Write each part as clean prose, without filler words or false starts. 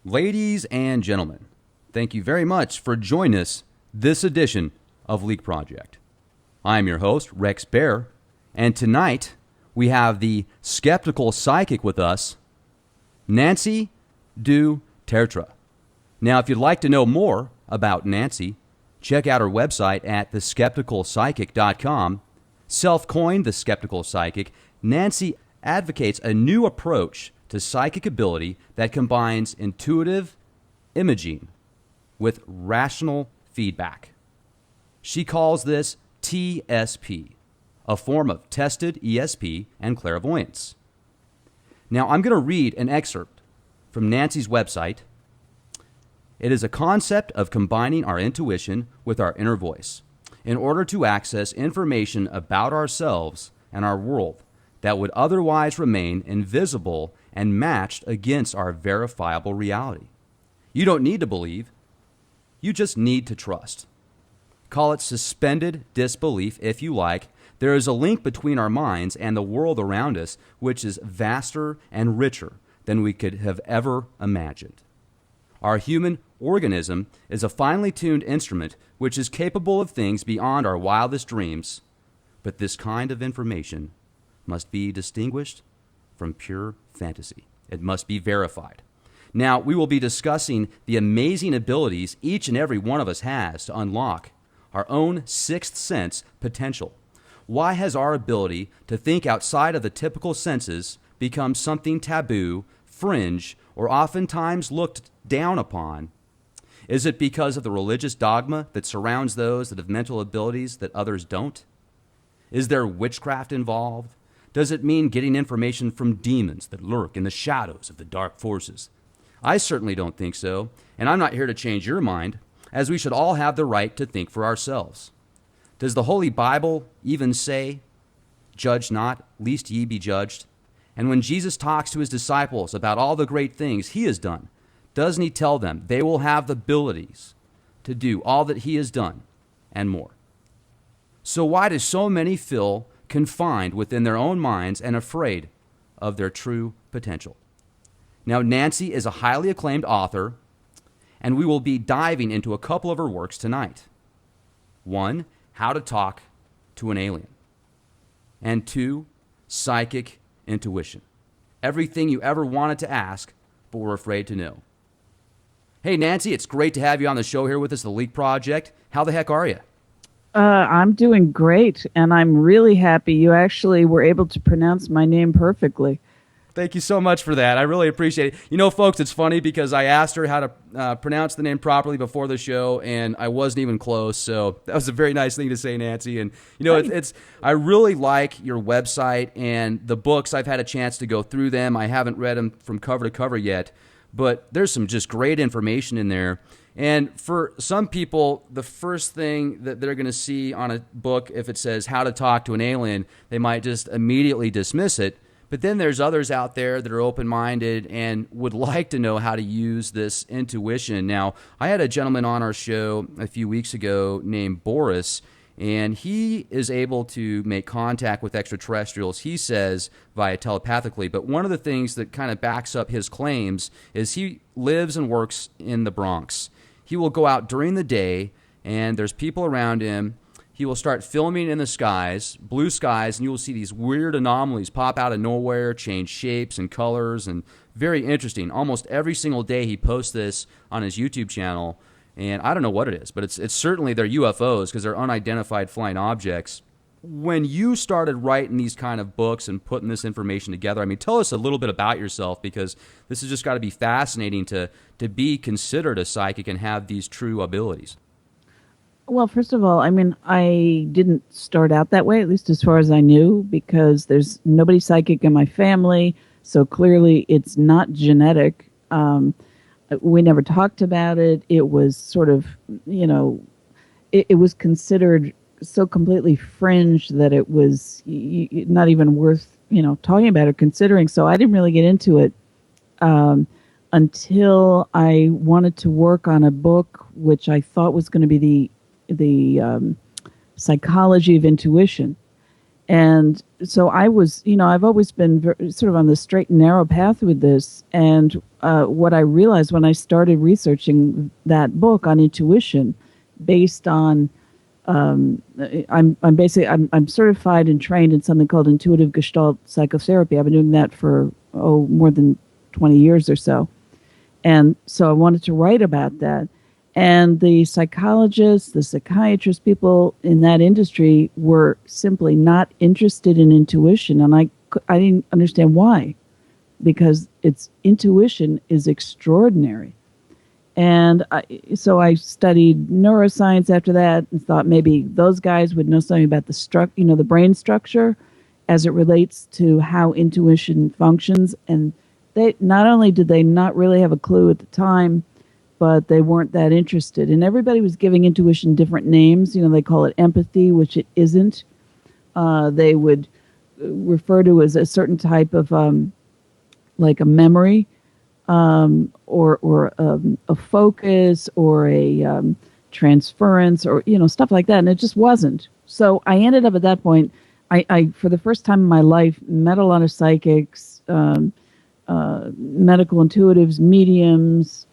Ladies and gentlemen, thank you very much for joining us this edition of Leak Project. I'm your host, Rex Bear, and tonight we have the skeptical psychic with us, Nancy du Tertre. Now, if you'd like to know more about Nancy, check out her website at theskepticalpsychic.com. Self-coined the Skeptical Psychic, Nancy advocates a new approach to psychic ability that combines intuitive imaging with rational feedback. She calls this TSP, a form of tested ESP and clairvoyance. Now, I'm going to read an excerpt from Nancy's website. It is a concept of combining our intuition with our inner voice in order to access information about ourselves and our world that would otherwise remain invisible and matched against our verifiable reality. You don't need to believe. You just need to trust. Call it suspended disbelief if you like. There is a link between our minds and the world around us which is vaster and richer than we could have ever imagined. Our human organism is a finely tuned instrument which is capable of things beyond our wildest dreams, but this kind of information must be distinguished from pure fantasy. It must be verified. Now, we will be discussing the amazing abilities each and every one of us has to unlock our own sixth sense potential. Why has our ability to think outside of the typical senses become something taboo, fringe, or oftentimes looked down upon? Is it because of the religious dogma that surrounds those that have mental abilities that others don't? Is there witchcraft involved? Does it mean getting information from demons that lurk in the shadows of the dark forces? I certainly don't think so, and I'm not here to change your mind, as we should all have the right to think for ourselves. Does the Holy Bible even say, "Judge not, lest ye be judged"? And when Jesus talks to his disciples about all the great things he has done, doesn't he tell them they will have the abilities to do all that he has done and more? So why do so many feel confined within their own minds and afraid of their true potential? Now, Nancy is a highly acclaimed author, and we will be diving into a couple of her works tonight. 1, How to Talk to an Alien. And 2, Psychic Intuition. Everything you ever wanted to ask, but were afraid to know. Hey, Nancy, it's great to have you on the show here with us, The Leak Project. How the heck are you? I'm doing great, and I'm really happy you actually were able to pronounce my name perfectly. Thank you so much for that. I really appreciate it. You know, folks, it's funny because I asked her how to pronounce the name properly before the show, and I wasn't even close. So that was a very nice thing to say, Nancy. And, you know, I really like your website and the books. I've had a chance to go through them. I haven't read them from cover to cover yet, but there's some just great information in there. And for some people, the first thing that they're going to see on a book, if it says How to Talk to an Alien, they might just immediately dismiss it. But then there's others out there that are open-minded and would like to know how to use this intuition. Now, I had a gentleman on our show a few weeks ago named Boris, and he is able to make contact with extraterrestrials, he says, via telepathically. But one of the things that kind of backs up his claims is he lives and works in the Bronx. He will go out during the day, and there's people around him. He will start filming in the skies, blue skies, and you will see these weird anomalies pop out of nowhere, change shapes and colors, and very interesting. Almost every single day he posts this on his YouTube channel, and I don't know what it is, but it's certainly they're UFOs because they're unidentified flying objects. When you started writing these kind of books and putting this information together, I mean, tell us a little bit about yourself, because this has just got to be fascinating to be considered a psychic and have these true abilities. Well, first of all, I mean, I didn't start out that way, at least as far as I knew, because there's nobody psychic in my family, so clearly it's not genetic. We never talked about it. It was sort of, you know, it was considered so completely fringe that it was not even worth, you know, talking about or considering. So I didn't really get into it until I wanted to work on a book which I thought was going to be the psychology of intuition. And so I was, I've always been sort of on the straight and narrow path with this. And what I realized when I started researching that book on intuition, based on, I'm certified and trained in something called intuitive Gestalt psychotherapy. I've been doing that for more than 20 years or so. And so I wanted to write about that. And the psychologists, the psychiatrists, people in that industry were simply not interested in intuition. And I didn't understand why, because its intuition is extraordinary. And so I studied neuroscience after that and thought maybe those guys would know something about the brain structure as it relates to how intuition functions. And they not only did they not really have a clue at the time, but they weren't that interested. And everybody was giving intuition different names. They call it empathy, which it isn't. They would refer to as a certain type of like a memory, or a focus, or a transference, or stuff like that. And it just wasn't. So I ended up at that point. I for the first time in my life met a lot of psychics, medical intuitives, mediums,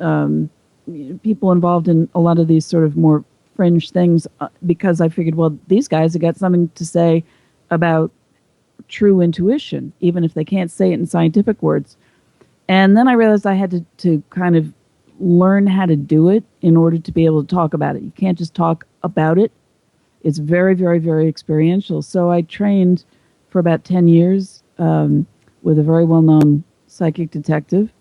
people involved in a lot of these sort of more fringe things, because I figured, well, these guys have got something to say about true intuition, even if they can't say it in scientific words. And then I realized I had to kind of learn how to do it in order to be able to talk about it. You can't just talk about it. It's very, very, very experiential. So I trained for about 10 years with a very well-known psychic detective,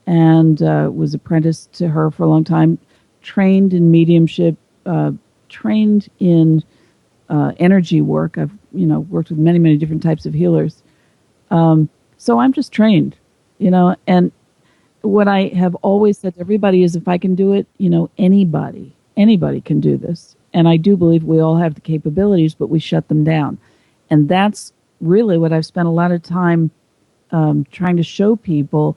and was apprenticed to her for a long time, trained in mediumship, trained in energy work. I've worked with many, many different types of healers. So I'm just trained, and what I have always said to everybody is, if I can do it, anybody can do this. And I do believe we all have the capabilities, but we shut them down. And that's really what I've spent a lot of time trying to show people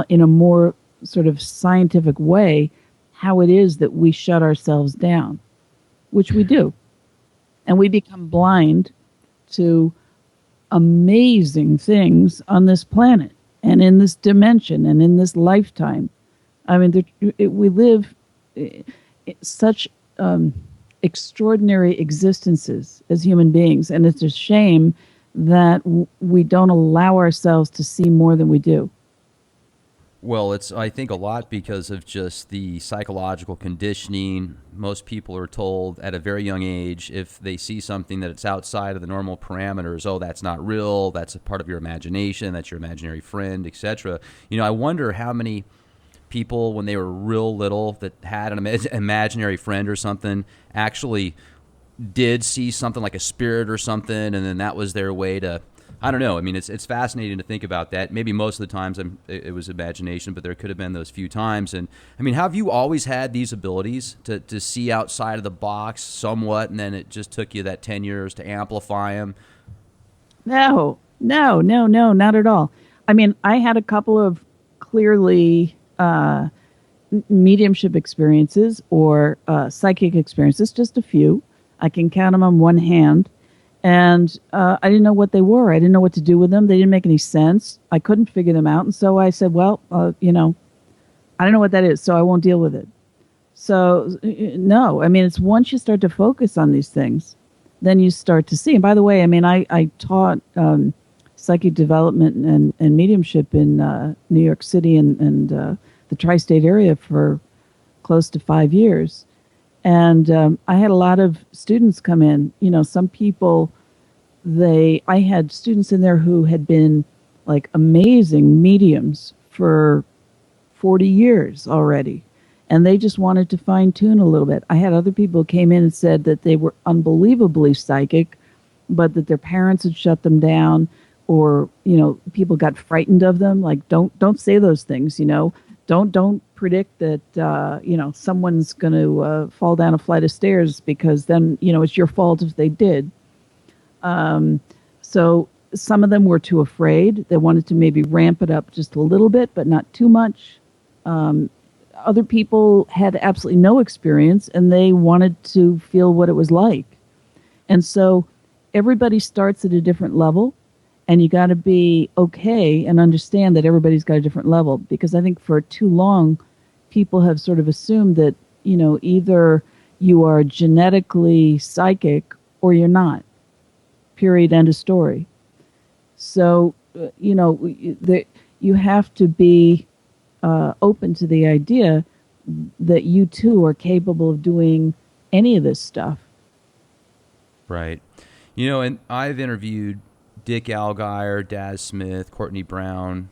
in a more sort of scientific way, how it is that we shut ourselves down, which we do. And we become blind to amazing things on this planet and in this dimension and in this lifetime. I mean, we live such extraordinary existences as human beings, and it's a shame that we don't allow ourselves to see more than we do. Well, it's, I think, a lot because of just the psychological conditioning. Most people are told at a very young age, if they see something that it's outside of the normal parameters, oh, that's not real, that's a part of your imagination, that's your imaginary friend, etc. I wonder how many people, when they were real little, that had an imaginary friend or something, actually did see something like a spirit or something, and then that was their way to, I don't know. I mean, it's fascinating to think about that. Maybe most of the times it was imagination, but there could have been those few times. And I mean, have you always had these abilities to see outside of the box somewhat, and then it just took you that 10 years to amplify them? No, no, no, no, not at all. I mean, I had a couple of clearly mediumship experiences or psychic experiences, just a few. I can count them on one hand. And I didn't know what they were. I didn't know what to do with them. They didn't make any sense. I couldn't figure them out. And so I said, well, I don't know what that is, so I won't deal with it. So, no, I mean, it's once you start to focus on these things, then you start to see. And by the way, I mean, I taught psychic development and mediumship in New York City and the tri-state area for close to 5 years. And I had a lot of students come in. Some people, I had students in there who had been like amazing mediums for 40 years already. And they just wanted to fine tune a little bit. I had other people who came in and said that they were unbelievably psychic, but that their parents had shut them down, or, people got frightened of them. Like, don't say those things, Don't predict that, someone's going to fall down a flight of stairs, because then, it's your fault if they did. So some of them were too afraid. They wanted to maybe ramp it up just a little bit, but not too much. Other people had absolutely no experience, and they wanted to feel what it was like. And so everybody starts at a different level, and you got to be okay and understand that everybody's got a different level, because I think for too long people have sort of assumed that, either you are genetically psychic or you're not. Period. End of story. So, you have to be open to the idea that you too are capable of doing any of this stuff. Right. And I've interviewed Dick Algeier, Daz Smith, Courtney Brown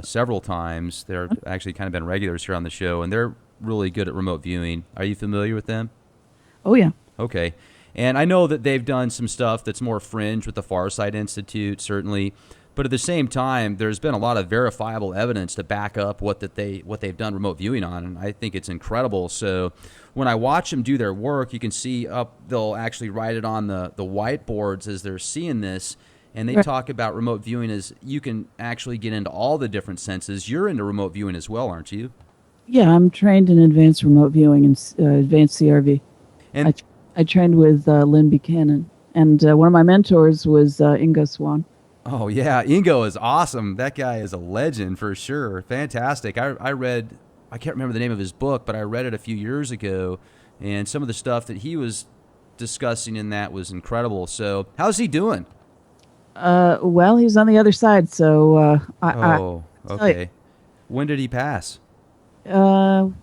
several times. They're actually kind of been regulars here on the show, and they're really good at remote viewing. Are you familiar with them? Oh, yeah. Okay. And I know that they've done some stuff that's more fringe with the Farsight Institute, certainly. But at the same time, there's been a lot of verifiable evidence to back up what they've done remote viewing on, and I think it's incredible. So when I watch them do their work, you can see they'll actually write it on the whiteboards as they're seeing this, and they talk about remote viewing as you can actually get into all the different senses. You're into remote viewing as well, aren't you? Yeah, I'm trained in advanced remote viewing and advanced CRV. And I trained with Lynn Buchanan, and one of my mentors was Ingo Swan. Oh, yeah. Ingo is awesome. That guy is a legend for sure. Fantastic. I read, I can't remember the name of his book, but I read it a few years ago, and some of the stuff that he was discussing in that was incredible. So how's he doing? Well, he's on the other side, so okay. When did he pass? About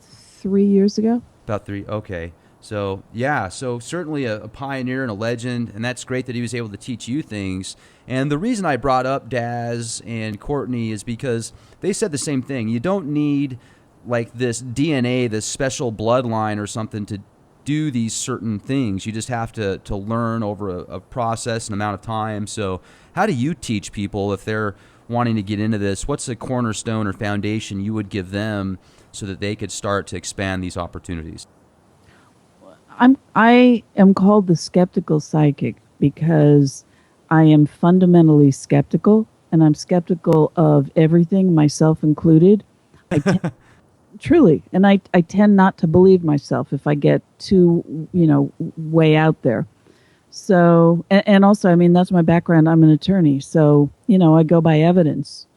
3 years ago. About 3, okay. So, yeah, so certainly a pioneer and a legend, and that's great that he was able to teach you things. And the reason I brought up Daz and Courtney is because they said the same thing. You don't need like this DNA, this special bloodline or something to do these certain things. You just have to learn over a process and amount of time. So how do you teach people if they're wanting to get into this? What's the cornerstone or foundation you would give them so that they could start to expand these opportunities? I am called the skeptical psychic because I am fundamentally skeptical, and I'm skeptical of everything, myself included. Truly, and I tend not to believe myself if I get too, way out there. So, and also, I mean, that's my background. I'm an attorney, so, I go by evidence.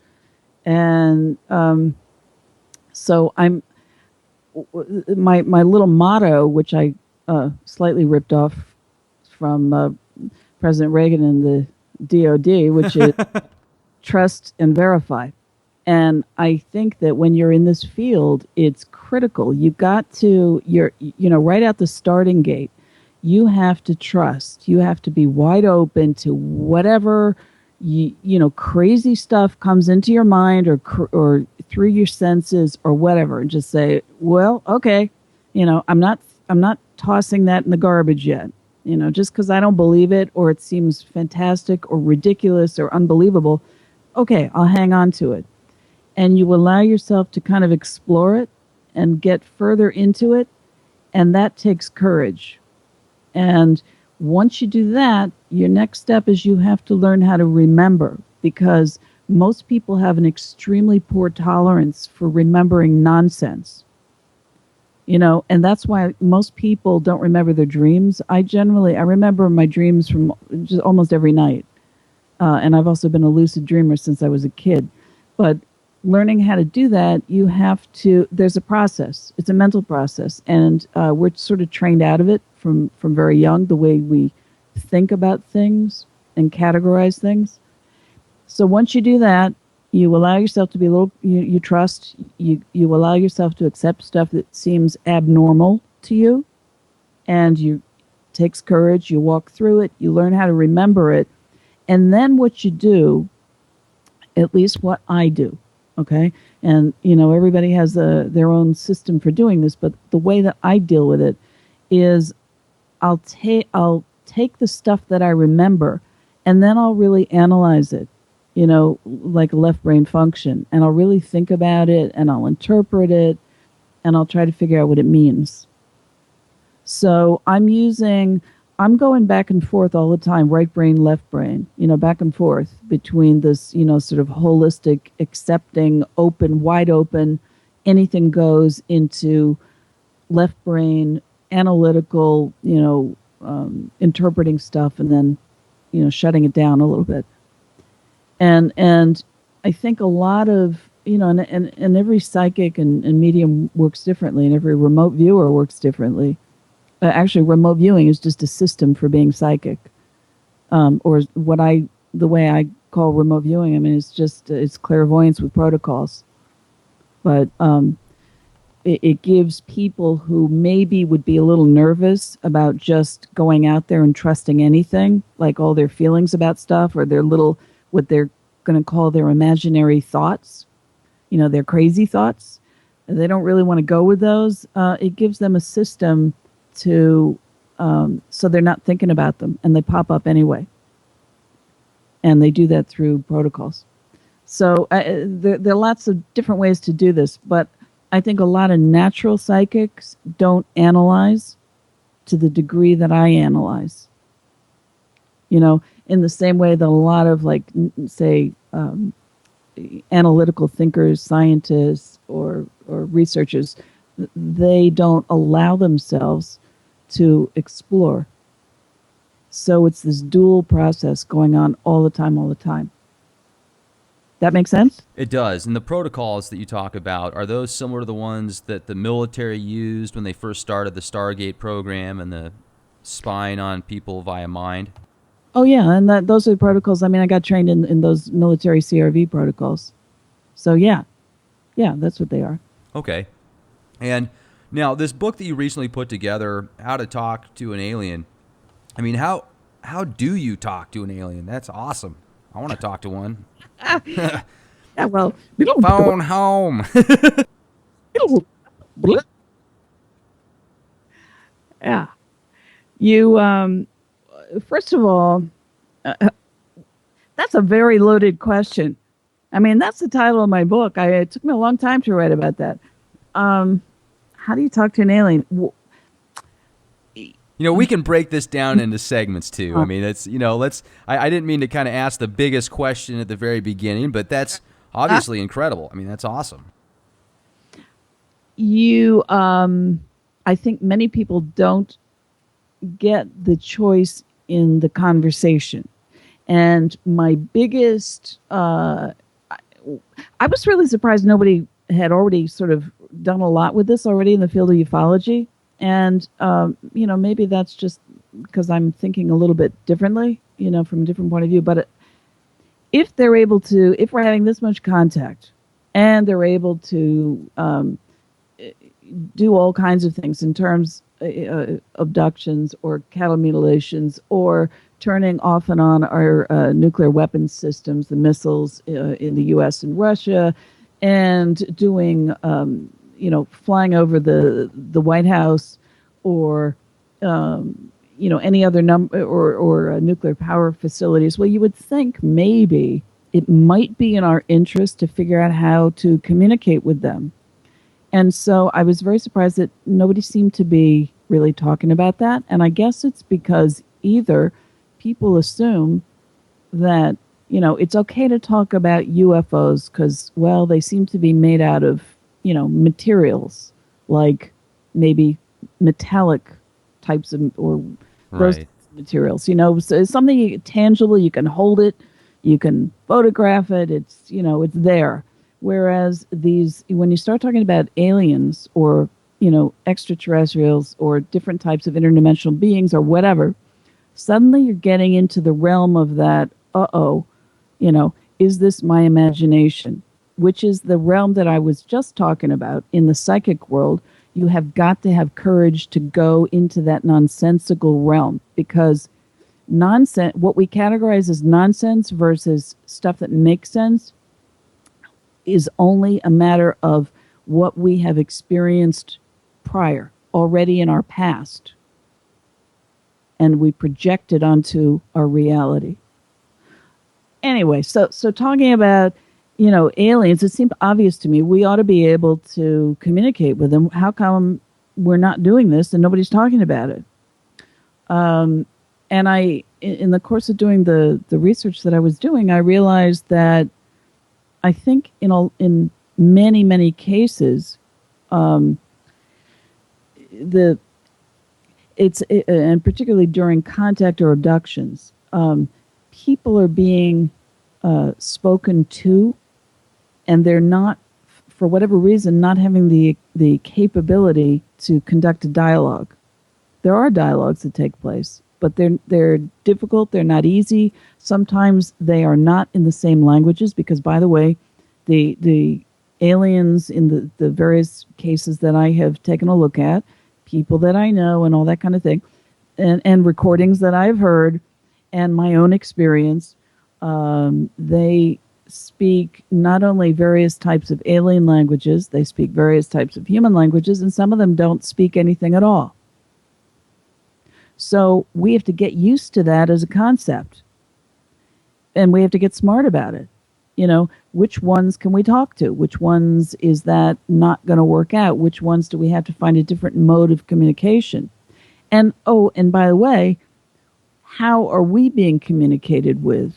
And so my little motto, which I slightly ripped off from President Reagan and the DOD, which is trust and verify. And I think that when you're in this field, it's critical. You've got to, right out the starting gate, you have to trust. You have to be wide open to whatever, crazy stuff comes into your mind or through your senses or whatever, and just say, well, okay, I'm not tossing that in the garbage yet. Just because I don't believe it or it seems fantastic or ridiculous or unbelievable, okay, I'll hang on to it. And you allow yourself to kind of explore it and get further into it, and that takes courage. And once you do that, your next step is you have to learn how to remember, because most people have an extremely poor tolerance for remembering nonsense. And that's why most people don't remember their dreams. I remember my dreams from just almost every night. And I've also been a lucid dreamer since I was a kid. But learning how to do that, there's a process. It's a mental process. And we're sort of trained out of it from very young, the way we think about things and categorize things. So once you do that, you allow yourself to be you trust, you allow yourself to accept stuff that seems abnormal to you, and takes courage, you walk through it, you learn how to remember it, and then what you do, at least what I do, okay? And, everybody has their own system for doing this, but the way that I deal with it is I'll take the stuff that I remember, and then I'll really analyze it. Like a left brain function. And I'll really think about it, and I'll interpret it, and I'll try to figure out what it means. So I'm going back and forth all the time, right brain, left brain, back and forth between this, sort of holistic, accepting, open, wide open, anything goes, into left brain, analytical, interpreting stuff and then, shutting it down a little bit. And I think a lot of, and every psychic and medium works differently, and every remote viewer works differently. Actually, remote viewing is just a system for being psychic, or the way I call remote viewing. I mean, it's clairvoyance with protocols, but it gives people who maybe would be a little nervous about just going out there and trusting anything, like all their feelings about stuff or their little, what they're going to call their imaginary thoughts, their crazy thoughts. They don't really want to go with those. It gives them a system to, so they're not thinking about them and they pop up anyway. And they do that through protocols. So there are lots of different ways to do this, but I think a lot of natural psychics don't analyze to the degree that I analyze. In the same way that a lot of, like, say, analytical thinkers, scientists, or researchers, they don't allow themselves to explore. So it's this dual process going on all the time. That makes sense? It does. And the protocols that you talk about, are those similar to the ones that the military used when they first started the Stargate program and the spying on people via mind? Oh, yeah. And those are the protocols. I mean, I got trained in those military CRV protocols. So, yeah. Yeah, that's what they are. Okay. And now, this book that you recently put together, How to Talk to an Alien, I mean, how do you talk to an alien? That's awesome. I want to talk to one. Yeah, well, Phone home. Yeah. You, first of all, that's a very loaded question. I mean, that's the title of my book. It took me a long time to write about that. How do you talk to an alien? We can break this down into segments too. I mean, it's, I didn't mean to kind of ask the biggest question at the very beginning, but that's obviously incredible. I mean, that's awesome. I think many people don't get the choice in the conversation. And my biggest, I was really surprised nobody had already sort of done a lot with this already in the field of ufology. And, maybe that's just because I'm thinking a little bit differently, from a different point of view. But if we're having this much contact and they're able to do all kinds of things in terms of abductions or cattle mutilations or turning off and on our nuclear weapons systems, the missiles in the U.S. and Russia, and doing flying over the White House or, any other or nuclear power facilities. Well, you would think maybe it might be in our interest to figure out how to communicate with them. And so I was very surprised that nobody seemed to be really talking about that. And I guess it's because either people assume that, it's okay to talk about UFOs because, well, they seem to be made out of, materials like maybe metallic types of, or those Right. materials, so it's something tangible. You can hold it, you can photograph it. It's, it's there. Whereas when you start talking about aliens or, extraterrestrials or different types of interdimensional beings or whatever, suddenly you're getting into the realm of that, is this my imagination? Which is the realm that I was just talking about in the psychic world. You have got to have courage to go into that nonsensical realm because what we categorize as nonsense versus stuff that makes sense is only a matter of what we have experienced prior, already in our past. And we project it onto our reality. Anyway, so talking about, aliens, it seemed obvious to me we ought to be able to communicate with them. How come we're not doing this and nobody's talking about it? And in the course of doing the research that I was doing, I realized that I think in many, many cases, and particularly during contact or abductions, people are being spoken to, and they're not, for whatever reason, not having the capability to conduct a dialogue. There are dialogues that take place, but they're difficult. They're not easy. Sometimes they are not in the same languages because, by the way, the aliens in the various cases that I have taken a look at, people that I know and all that kind of thing, and recordings that I've heard, and my own experience, they speak not only various types of alien languages, they speak various types of human languages, and some of them don't speak anything at all. So we have to get used to that as a concept. And we have to get smart about it. You know, which ones can we talk to? Which ones is that not going to work out? Which ones do we have to find a different mode of communication? And, oh, and by the way, how are we being communicated with?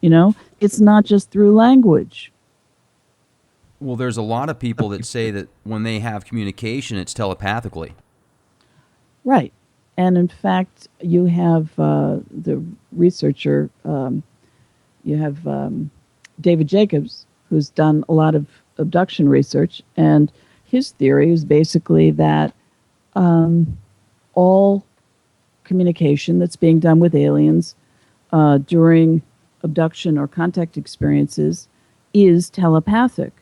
You know, it's not just through language. Well, there's a lot of people that say that when they have communication, it's telepathically. Right. And in fact, you have the researcher, you have David Jacobs, who's done a lot of abduction research. And his theory is basically that all communication that's being done with aliens during abduction or contact experiences is telepathic.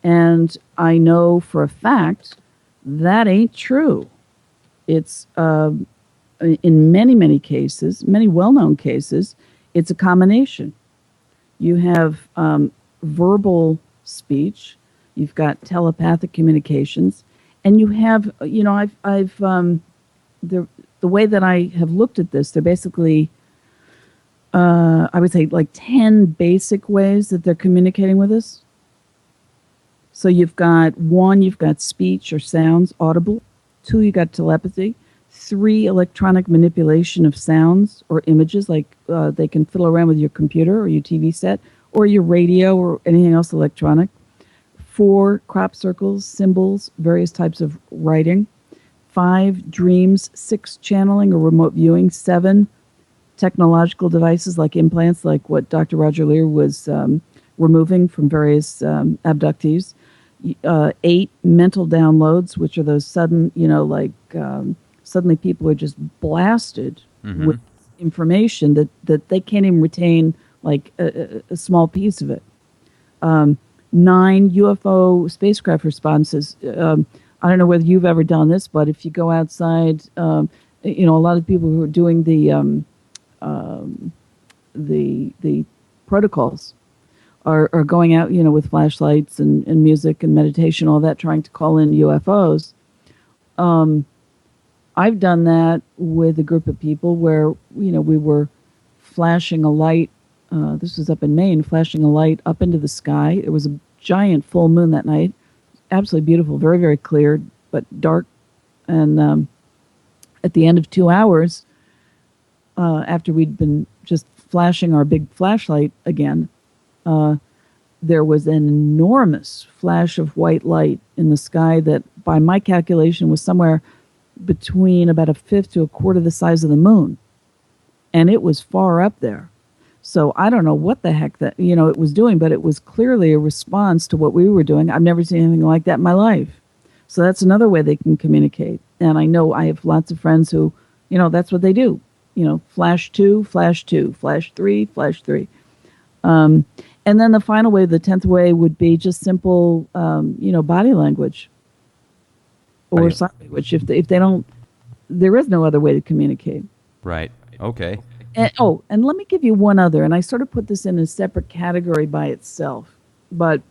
And I know for a fact that ain't true. It's in many, many cases, many well-known cases, it's a combination. You have verbal speech, you've got telepathic communications, and you have, you know, I've the way that I have looked at this, they're basically, I would say, like 10 basic ways that they're communicating with us. So you've got speech or sounds, audible. 2, you got telepathy. 3, electronic manipulation of sounds or images, like they can fiddle around with your computer or your TV set or your radio or anything else electronic. 4, crop circles, symbols, various types of writing. 5, dreams. 6, channeling or remote viewing. 7, technological devices like implants, like what Dr. Roger Lear was removing from various abductees. 8, mental downloads, which are those sudden, you know, like suddenly people are just blasted with information that they can't even retain like a small piece of it. 9, UFO spacecraft responses. I don't know whether you've ever done this, but if you go outside, you know, a lot of people who are doing the protocols are going out, you know, with flashlights and music and meditation, all that, trying to call in UFOs. I've done that with a group of people where, you know, we were flashing a light. This was up in Maine, flashing a light up into the sky. It was a giant full moon that night. Absolutely beautiful, very, very clear, but dark. And at the end of 2 hours, after we'd been just flashing our big flashlight again, there was an enormous flash of white light in the sky that, by my calculation, was somewhere between about 1/5 to 1/4 the size of the moon. And it was far up there. So I don't know what the heck that, you know, it was doing, but it was clearly a response to what we were doing. I've never seen anything like that in my life. So that's another way they can communicate. And I know I have lots of friends who, you know, that's what they do. You know, flash 2, flash 2, flash 3, flash 3. And then the final way, the 10th way, would be just simple, you know, body language or sign language. If they don't, there is no other way to communicate. Right. Okay. And let me give you one other, and I sort of put this in a separate category by itself, but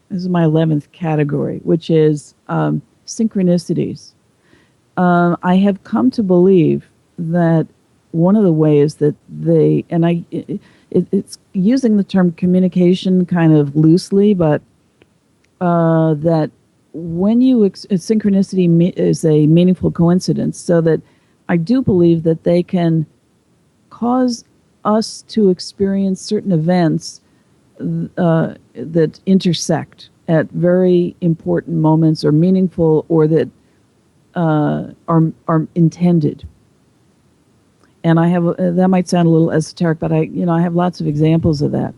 this is my 11th category, which is synchronicities. I have come to believe that one of the ways that they, and it's using the term communication kind of loosely, but that when you, synchronicity is a meaningful coincidence, so that I do believe that they can cause us to experience certain events that intersect at very important moments or meaningful, or that are intended. And I have that might sound a little esoteric, but I have lots of examples of that.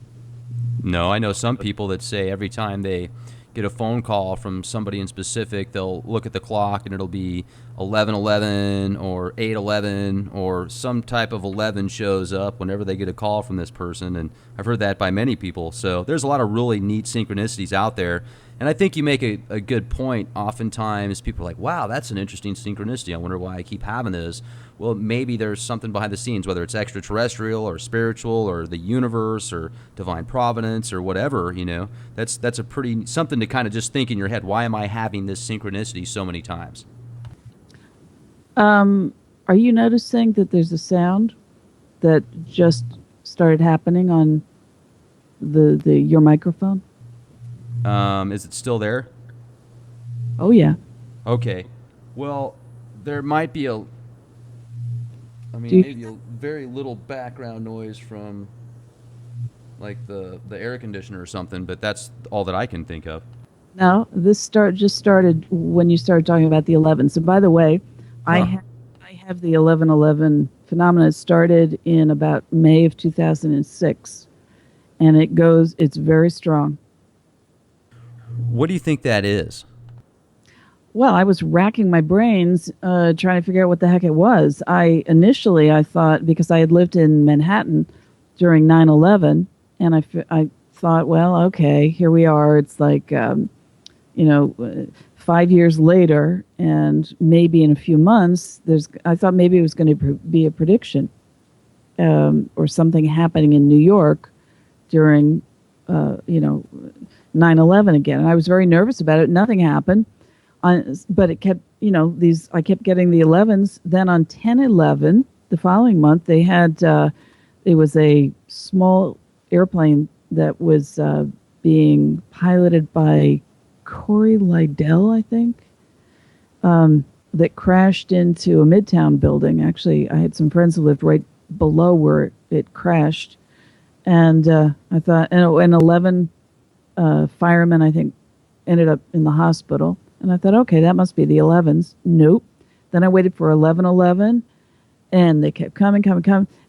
No, I know some people that say every time they get a phone call from somebody in specific, they'll look at the clock and it'll be 11:11 or 8:11 or some type of 11 shows up whenever they get a call from this person. And I've heard that by many people. So there's a lot of really neat synchronicities out there. And I think you make a good point. Oftentimes people are like, wow, that's an interesting synchronicity. I wonder why I keep having this. Well, maybe there's something behind the scenes, whether it's extraterrestrial or spiritual or the universe or divine providence or whatever, That's a pretty something to kind of just think in your head. Why am I having this synchronicity so many times? Are you noticing that there's a sound that just started happening on your microphone? Is it still there? Oh, yeah. Okay. Well, there might be maybe a very little background noise from like the air conditioner or something, but that's all that I can think of. No, this just started when you started talking about the 11. So, by the way, I have the 11:11 phenomenon. It started in about May of 2006, and it's very strong. What do you think that is? Well, I was racking my brains trying to figure out what the heck it was. Initially I thought, because I had lived in Manhattan during 9/11, and I thought, well, okay, here we are. It's like, 5 years later, and maybe in a few months, I thought maybe it was going to be a prediction or something happening in New York during, 9/11 again. And I was very nervous about it. Nothing happened. But it kept, I kept getting the 11s. Then on 10/11, the following month, they had, it was a small airplane that was being piloted by Corey Liddell, I think, that crashed into a Midtown building. Actually, I had some friends who lived right below where it crashed. And I thought, and 11 firemen, I think, ended up in the hospital. And I thought, okay, that must be the 11s. Nope. Then I waited for 11/11, and they kept coming.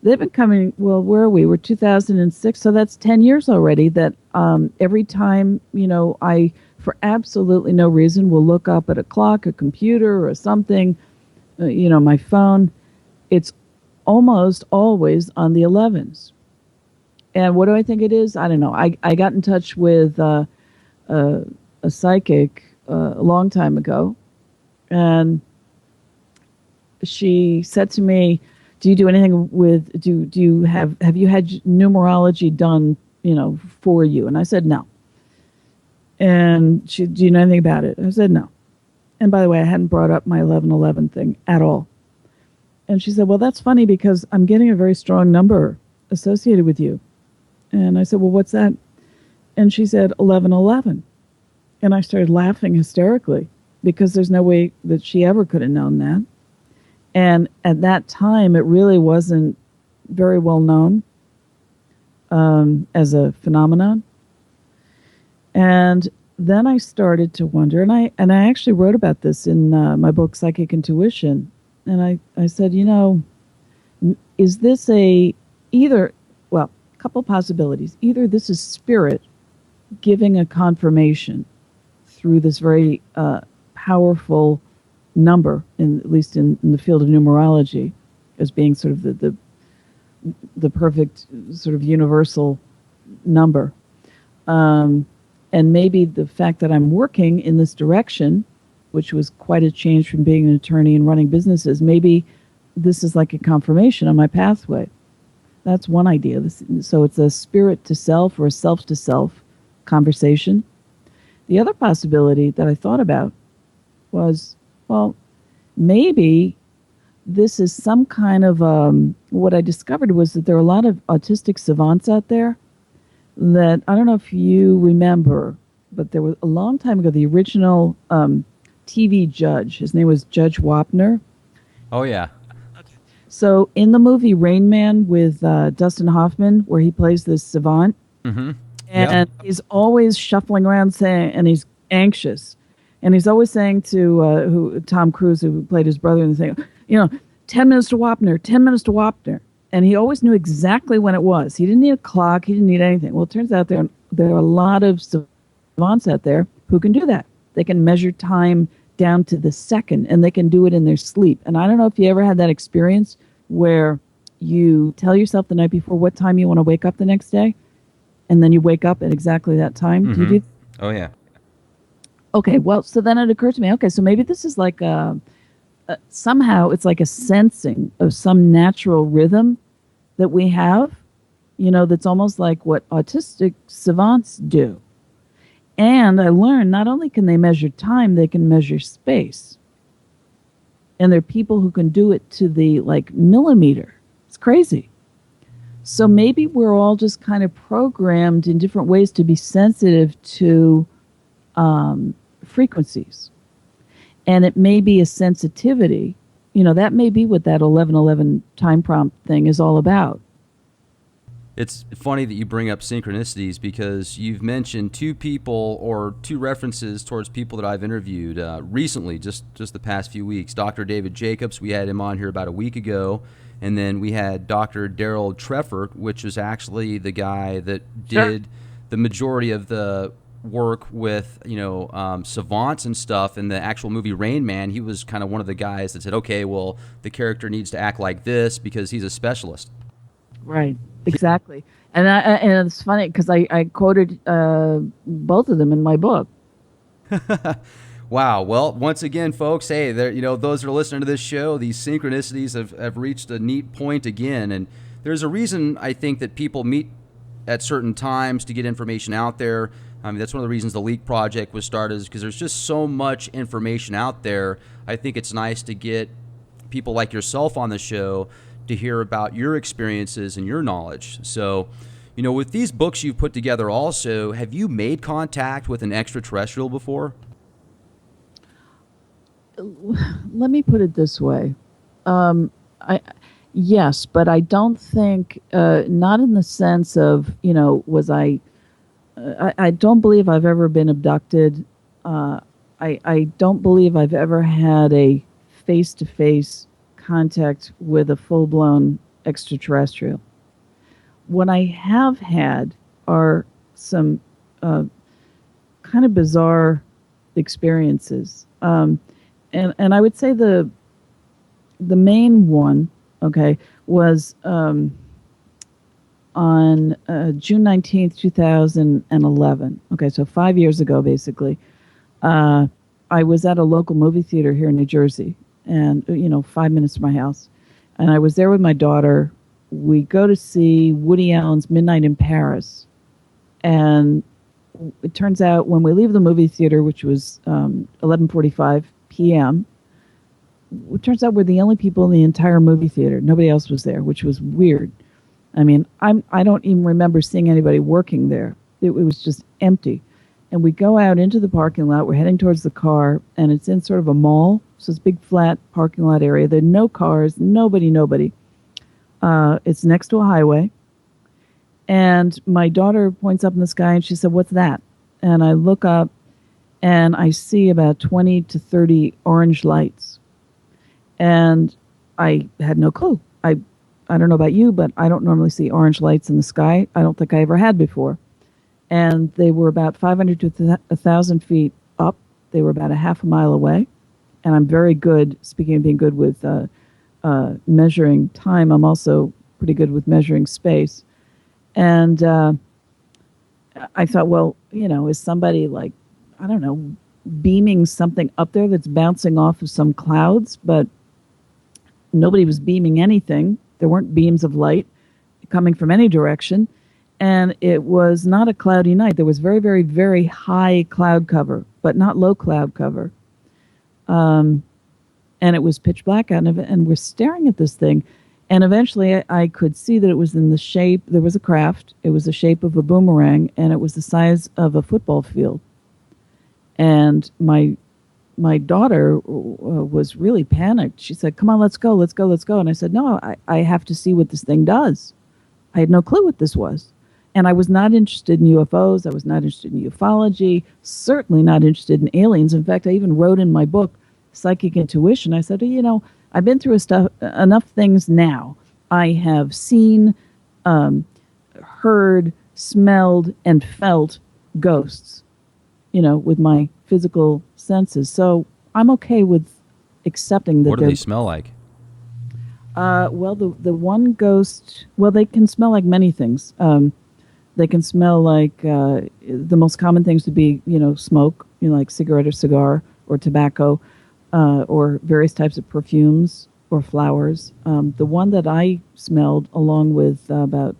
They've been coming, well, where are we? We're 2006, so that's 10 years already that every time, I, for absolutely no reason, will look up at a clock, a computer, or something, my phone. It's almost always on the 11s. And what do I think it is? I don't know. I got in touch with a psychic a long time ago, and she said to me, "Do you do anything with do you have you had numerology done for you?" And I said no. And she, "Do you know anything about it?" I said no. And by the way, I hadn't brought up my 11/11 thing at all. And she said, "Well, that's funny because I'm getting a very strong number associated with you." And I said, "Well, what's that?" And she said 11/11. And I started laughing hysterically because there's no way that she ever could have known that. And at that time, it really wasn't very well known as a phenomenon. And then I started to wonder, and I actually wrote about this in my book, Psychic Intuition. And I said, is this a couple possibilities. Either this is spirit giving a confirmation through this very powerful number, at least in the field of numerology, as being sort of the perfect sort of universal number. And maybe the fact that I'm working in this direction, which was quite a change from being an attorney and running businesses, maybe this is like a confirmation on my pathway. That's one idea. So it's a spirit to self or a self to self conversation. The other possibility that I thought about was, well, maybe this is some kind of, what I discovered was that there are a lot of autistic savants out there that, I don't know if you remember, but there was a long time ago, the original TV judge, his name was Judge Wapner. Oh, yeah. So in the movie Rain Man with Dustin Hoffman, where he plays this savant, Mm-hmm. and he's always shuffling around and he's anxious. And he's always saying to Tom Cruise, who played his brother in the thing, 10 minutes to Wapner, 10 minutes to Wapner. And he always knew exactly when it was. He didn't need a clock. He didn't need anything. Well, it turns out there are a lot of savants out there who can do that. They can measure time down to the second, and they can do it in their sleep. And I don't know if you ever had that experience where you tell yourself the night before what time you want to wake up the next day, and then you wake up at exactly that time. Mm-hmm. Do you do? Oh, yeah. Okay, well, so then it occurred to me, okay, so maybe this is like somehow it's like a sensing of some natural rhythm that we have, that's almost like what autistic savants do. And I learned not only can they measure time, they can measure space. And there are people who can do it to the millimeter. It's crazy. So maybe we're all just kind of programmed in different ways to be sensitive to frequencies. And it may be a sensitivity. That may be what that 1111 time prompt thing is all about. It's funny that you bring up synchronicities because you've mentioned two people or two references towards people that I've interviewed recently, just the past few weeks. Dr. David Jacobs, we had him on here about a week ago. And then we had Dr. Daryl Treffert, which was actually the guy that did the majority of the work with, savants and stuff. In the actual movie Rain Man, he was kind of one of the guys that said, okay, well, the character needs to act like this because he's a specialist. Right. Exactly. And it's funny because I quoted both of them in my book. Wow. Well, once again, folks, hey, those that are listening to this show, these synchronicities have reached a neat point again. And there's a reason I think that people meet at certain times to get information out there. I mean, that's one of the reasons the Leak Project was started, is because there's just so much information out there. I think it's nice to get people like yourself on the show to hear about your experiences and your knowledge. So, with these books you've put together also, have you made contact with an extraterrestrial before? Let me put it this way. Yes, but I don't think, not in the sense of, I don't believe I've ever been abducted. I don't believe I've ever had a face-to-face contact with a full-blown extraterrestrial. What I have had are some kind of bizarre experiences. And I would say the main one, was on June 19th, 2011. Okay, so 5 years ago, basically. I was at a local movie theater here in New Jersey, and 5 minutes from my house. And I was there with my daughter. We go to see Woody Allen's Midnight in Paris. And it turns out when we leave the movie theater, which was 11:45 p.m., it turns out we're the only people in the entire movie theater. Nobody else was there, which was weird. I mean, I don't even remember seeing anybody working there. It was just empty. And we go out into the parking lot. We're heading towards the car, and it's in sort of a mall. So it's a big, flat parking lot area. There are no cars, nobody. It's next to a highway. And my daughter points up in the sky, and she said, "What's that?" And I look up, and I see about 20 to 30 orange lights. And I had no clue. I don't know about you, but I don't normally see orange lights in the sky. I don't think I ever had before. And they were about 500 to 1,000 feet up. They were about a half a mile away. And I'm very good, speaking of being good with measuring time, I'm also pretty good with measuring space. And I thought, well, is somebody beaming something up there that's bouncing off of some clouds? But nobody was beaming anything. There weren't beams of light coming from any direction. And it was not a cloudy night. There was very, very, very high cloud cover, but not low cloud cover. And it was pitch black out, and we're staring at this thing. And eventually I could see that it was in the shape, there was a craft, it was the shape of a boomerang, and it was the size of a football field. And my daughter was really panicked. She said, "Come on, let's go. And I said, "No, I have to see what this thing does." I had no clue what this was. And I was not interested in UFOs. I was not interested in ufology, certainly not interested in aliens. In fact, I even wrote in my book, Psychic Intuition, I said, you know, I've been through enough things now. I have seen, heard, smelled, and felt ghosts, you know, with my physical senses. So I'm okay with accepting that What do they smell like? well, the one ghost, well, they can smell like many things. They can smell like the most common things would be, you know, smoke, you know, like cigarette or cigar or tobacco, or various types of perfumes or flowers. The one that I smelled, along with about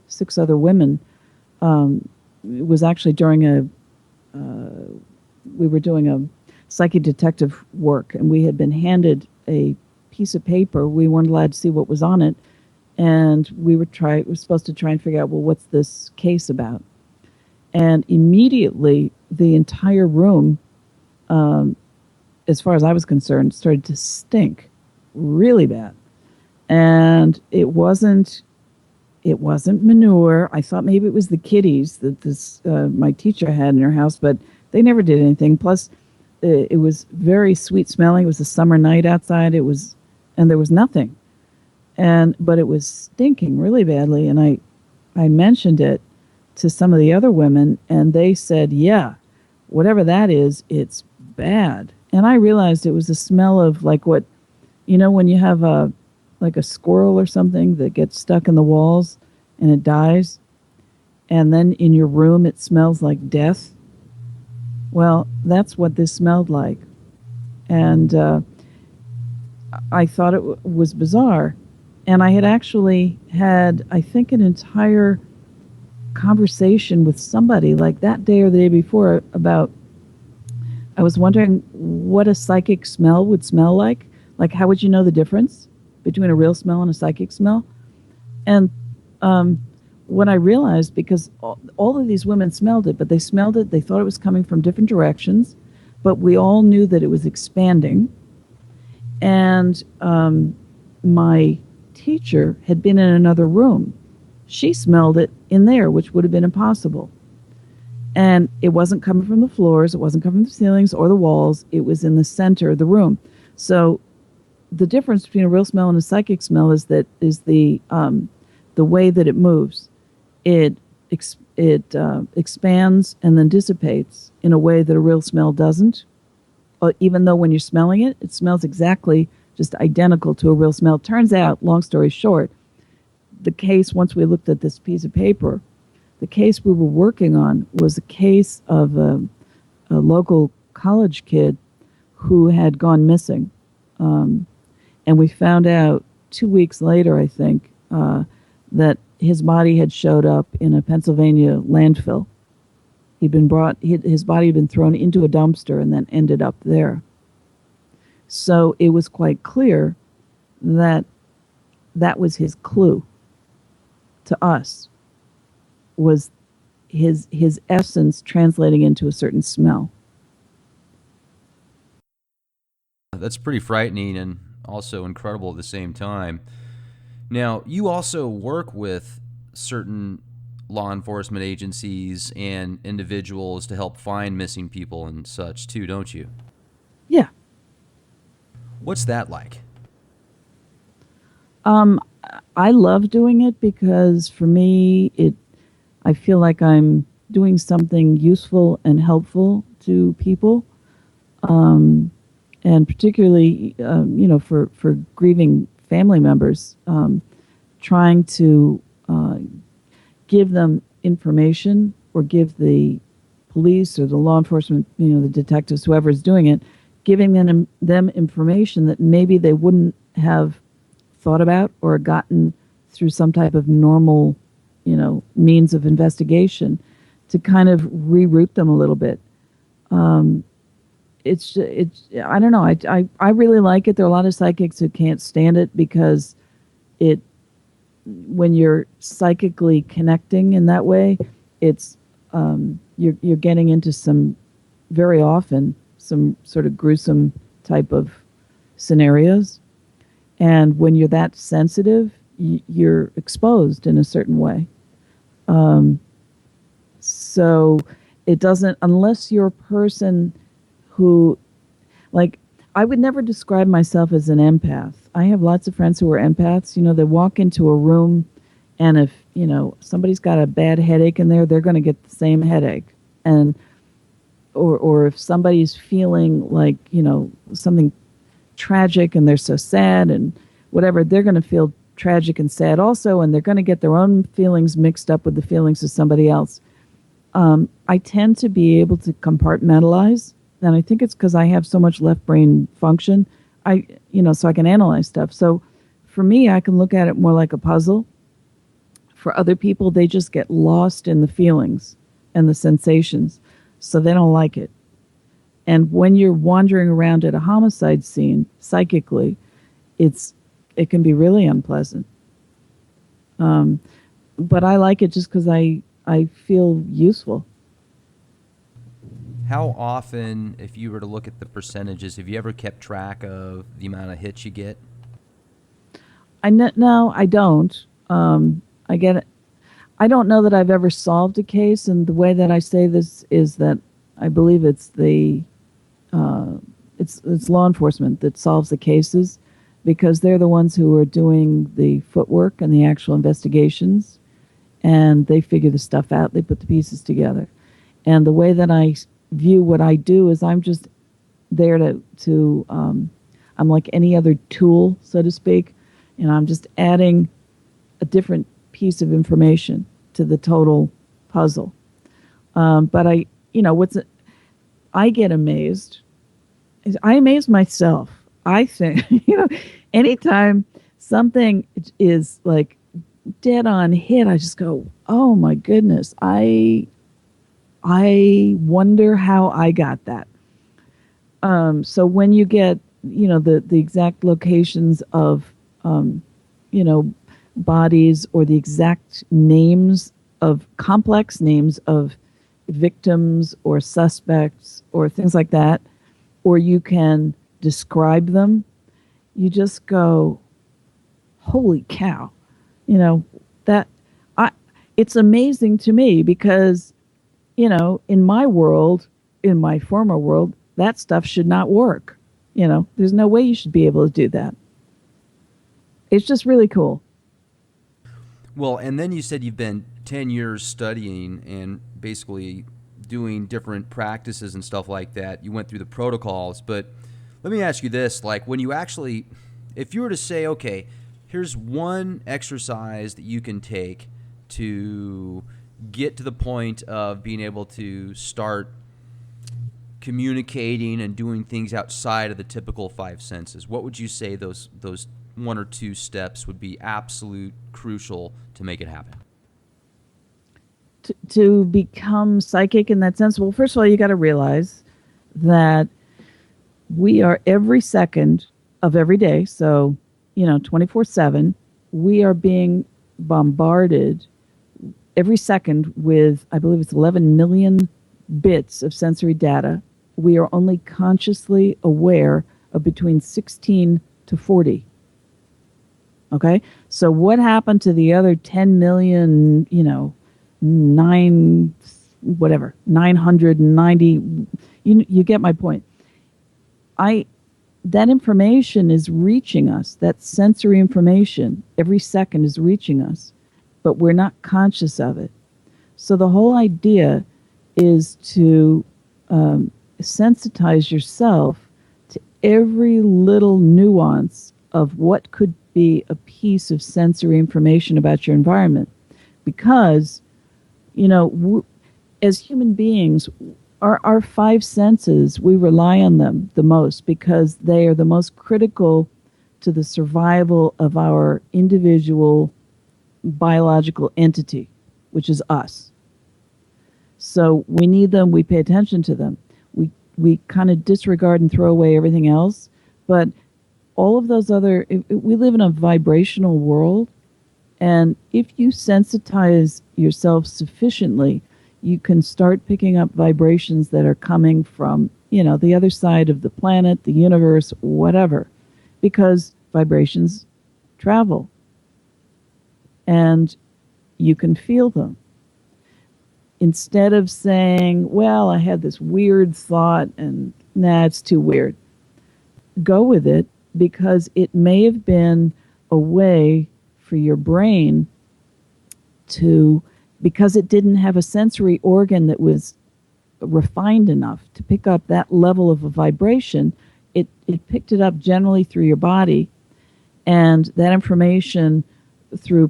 6 other women, was actually during we were doing a psychic detective work, and we had been handed a piece of paper. We weren't allowed to see what was on it, and we were supposed to try and figure out, well, what's this case about? And immediately, the entire room, as far as I was concerned, started to stink really bad. And it wasn't manure. I thought maybe it was the kitties that this my teacher had in her house, but they never did anything. Plus, it was very sweet smelling. It was a summer night outside. And there was nothing. But it was stinking really badly. And I mentioned it to some of the other women, and they said, "Yeah, whatever that is, it's bad." And I realized it was the smell of, like, what, you know, when you have a squirrel or something that gets stuck in the walls and it dies, and then in your room it smells like death. Well, that's what this smelled like. And I thought it was bizarre. And I had actually had, I think, an entire conversation with somebody like that day or the day before about, I was wondering what a psychic smell would smell like. Like, how would you know the difference between a real smell and a psychic smell? And what I realized, because all of these women smelled it, but they smelled it, they thought it was coming from different directions, but we all knew that it was expanding. And my teacher had been in another room. She smelled it in there, which would have been impossible. And it wasn't coming from the floors, it wasn't coming from the ceilings or the walls, it was in the center of the room. So the difference between a real smell and a psychic smell is the way that it moves. It expands and then dissipates in a way that a real smell doesn't. Even though when you're smelling it, it smells exactly just identical to a real smell. Turns out, long story short, the case, once we looked at this piece of paper, the case we were working on was a case of a local college kid who had gone missing. And we found out 2 weeks later, I think, that his body had showed up in a Pennsylvania landfill. His body had been thrown into a dumpster and then ended up there. So it was quite clear that that was his clue to us, was his essence translating into a certain smell. That's pretty frightening and also incredible at the same time. Now, you also work with certain law enforcement agencies and individuals to help find missing people and such too, don't you? Yeah. What's that like? I love doing it because for me, I feel like I'm doing something useful and helpful to people, and particularly, for grieving family members, trying to give them information, or give the police or the law enforcement, the detectives, whoever is doing it, giving them information that maybe they wouldn't have thought about or gotten through some type of normal, means of investigation, to kind of reroute them a little bit. It's I don't know. I really like it. There are a lot of psychics who can't stand it because when you're psychically connecting in that way, it's you're getting into very often some sort of gruesome type of scenarios. And when you're that sensitive, you're exposed in a certain way. So it doesn't, unless you're a person who, like, I would never describe myself as an empath. I have lots of friends who are empaths. They walk into a room, and if, somebody's got a bad headache in there, they're going to get the same headache. And, or if somebody's feeling like, something tragic and they're so sad and whatever, they're going to feel tragic and sad also, and they're going to get their own feelings mixed up with the feelings of somebody else. I tend to be able to compartmentalize, and I think it's because I have so much left brain function. So I can analyze stuff. So for me, I can look at it more like a puzzle. For other people, they just get lost in the feelings and the sensations, so they don't like it. And when you're wandering around at a homicide scene psychically, it can be really unpleasant. But I like it just because I feel useful. How often, if you were to look at the percentages, have you ever kept track of the amount of hits you get? No, I don't. I get it. I don't know that I've ever solved a case, and the way that I say this is that I believe it's it's law enforcement that solves the cases, because they're the ones who are doing the footwork and the actual investigations, and they figure the stuff out. They put the pieces together. And the way that I view what I do is I'm just there to I'm like any other tool, so to speak, and I'm just adding a different piece of information to the total puzzle. But I get amazed. I amaze myself. I think, anytime something is like dead on hit, I just go, oh my goodness, I wonder how I got that. So when you get, the exact locations of, bodies, or the exact names of complex names of victims or suspects or things like that, or you can describe them, you just go, holy cow. That it's amazing to me because, in my world, in my former world, that stuff should not work. There's no way you should be able to do that. It's just really cool. Well, and then you said you've been 10 years studying and basically doing different practices and stuff like that. You went through the protocols, but let me ask you this, like when you actually, if you were to say, okay, here's one exercise that you can take to get to the point of being able to start communicating and doing things outside of the typical five senses, what would you say those one or two steps would be absolute crucial to make it happen? To become psychic in that sense, well, first of all, you got to realize that we are every second of every day, so 24/7, we are being bombarded every second with, I believe it's 11 million bits of sensory data. We are only consciously aware of between 16 to 40. Okay, so what happened to the other 10 million, 990, you get my point. That information is reaching us, that sensory information every second is reaching us, but we're not conscious of it. So the whole idea is to sensitize yourself to every little nuance of what could be a piece of sensory information about your environment. Because, as human beings, our five senses, we rely on them the most because they are the most critical to the survival of our individual biological entity, which is us. So we need them, we pay attention to them. We kind of disregard and throw away everything else, but all of those other, we live in a vibrational world, and if you sensitize yourself sufficiently, you can start picking up vibrations that are coming from, the other side of the planet, the universe, whatever, because vibrations travel, and you can feel them. instead of saying, well, I had this weird thought and nah, it's too weird, go with it, because it may have been a way for your brain to, because it didn't have a sensory organ that was refined enough to pick up that level of a vibration, it picked it up generally through your body, and that information through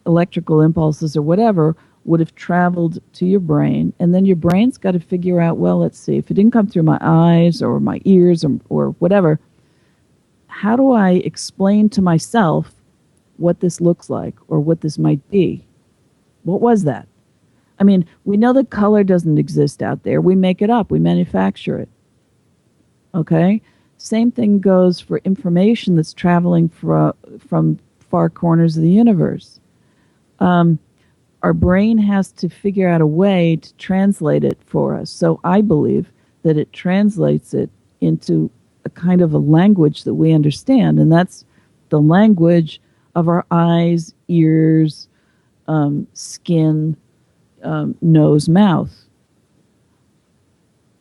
electrical impulses or whatever would have traveled to your brain, and then your brain's got to figure out, well, let's see, if it didn't come through my eyes or my ears or whatever, how do I explain to myself what this looks like or what this might be? What was that? I mean, we know that color doesn't exist out there. We make it up. We manufacture it. Okay? Same thing goes for information that's traveling from far corners of the universe. Our brain has to figure out a way to translate it for us. So I believe that it translates it into a kind of a language that we understand, and that's the language of our eyes, ears, skin, nose, mouth,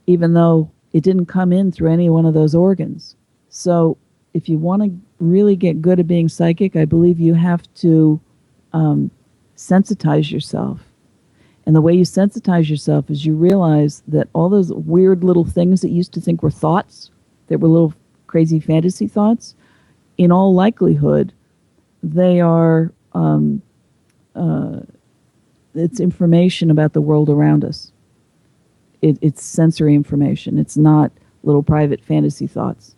even though it didn't come in through any one of those organs. So if you want to really get good at being psychic, I believe you have to sensitize yourself. And the way you sensitize yourself is you realize that all those weird little things that you used to think were thoughts, that were little crazy fantasy thoughts, in all likelihood, they are it's information about the world around us. It's sensory information. It's not little private fantasy thoughts.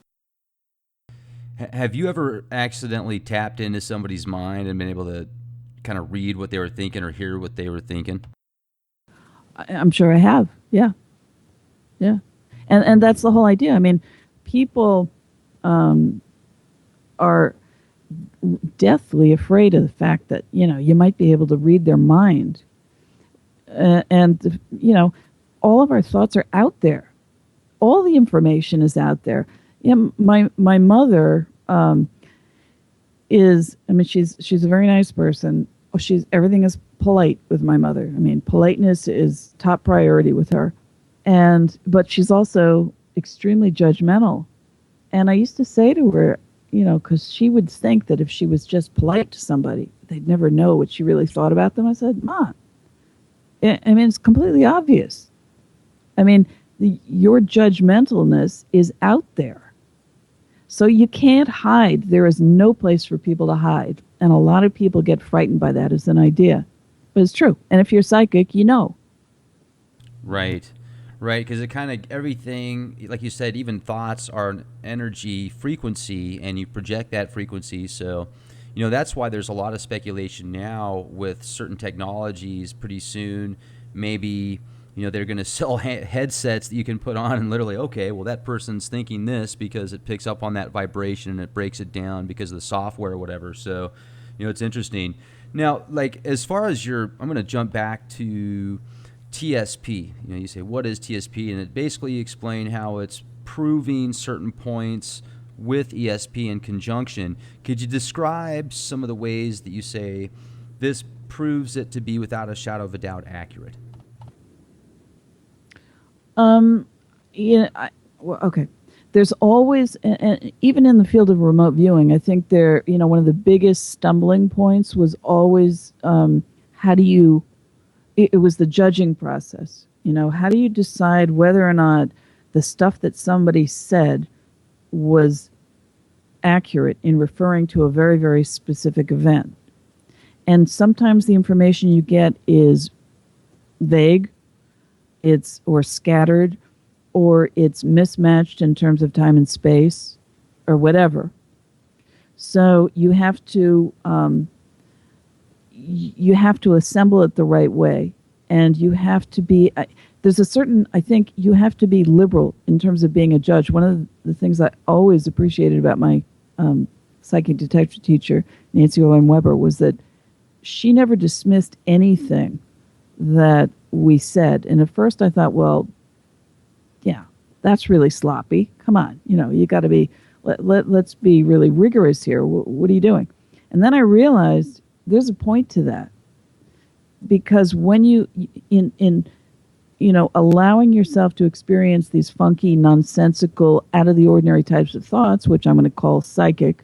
Have you ever accidentally tapped into somebody's mind and been able to kind of read what they were thinking or hear what they were thinking? I'm sure I have. Yeah. Yeah. And that's the whole idea. I mean, people are deathly afraid of the fact that, you might be able to read their mind. And all of our thoughts are out there. All the information is out there. My mother she's a very nice person. Everything is polite with my mother. I mean, politeness is top priority with her. But she's also extremely judgmental. And I used to say to her, because she would think that if she was just polite to somebody, they'd never know what she really thought about them. I said, Ma, it's completely obvious. I mean, your judgmentalness is out there. So you can't hide. There is no place for people to hide. And a lot of people get frightened by that as an idea. But it's true. And if you're psychic, you know. Right. Right, because it kind of, everything, like you said, even thoughts are an energy frequency, and you project that frequency. So, that's why there's a lot of speculation now with certain technologies. Pretty soon, maybe, they're going to sell headsets that you can put on and literally, okay, well, that person's thinking this because it picks up on that vibration and it breaks it down because of the software or whatever. So, it's interesting. Now, like, as far as I'm going to jump back to TSP. You say, what is TSP? And it basically explain how it's proving certain points with ESP in conjunction. Could you describe some of the ways that you say this proves it to be without a shadow of a doubt accurate? Okay. There's always, and even in the field of remote viewing, I think one of the biggest stumbling points was always how do you. It was the judging process. How do you decide whether or not the stuff that somebody said was accurate in referring to a very, very specific event? And sometimes the information you get is vague, or scattered, or it's mismatched in terms of time and space, or whatever. So you have to assemble it the right way, and you have to be I think you have to be liberal in terms of being a judge. One of the things I always appreciated about my psychic detector teacher, Nancy Owen Weber, was that she never dismissed anything that we said. And at first I thought, well, yeah, that's really sloppy. Come on, you got to be, let's be really rigorous here. What are you doing? And then I realized there's a point to that. because when you in allowing yourself to experience these funky, nonsensical, out of the ordinary types of thoughts, which I'm going to call psychic,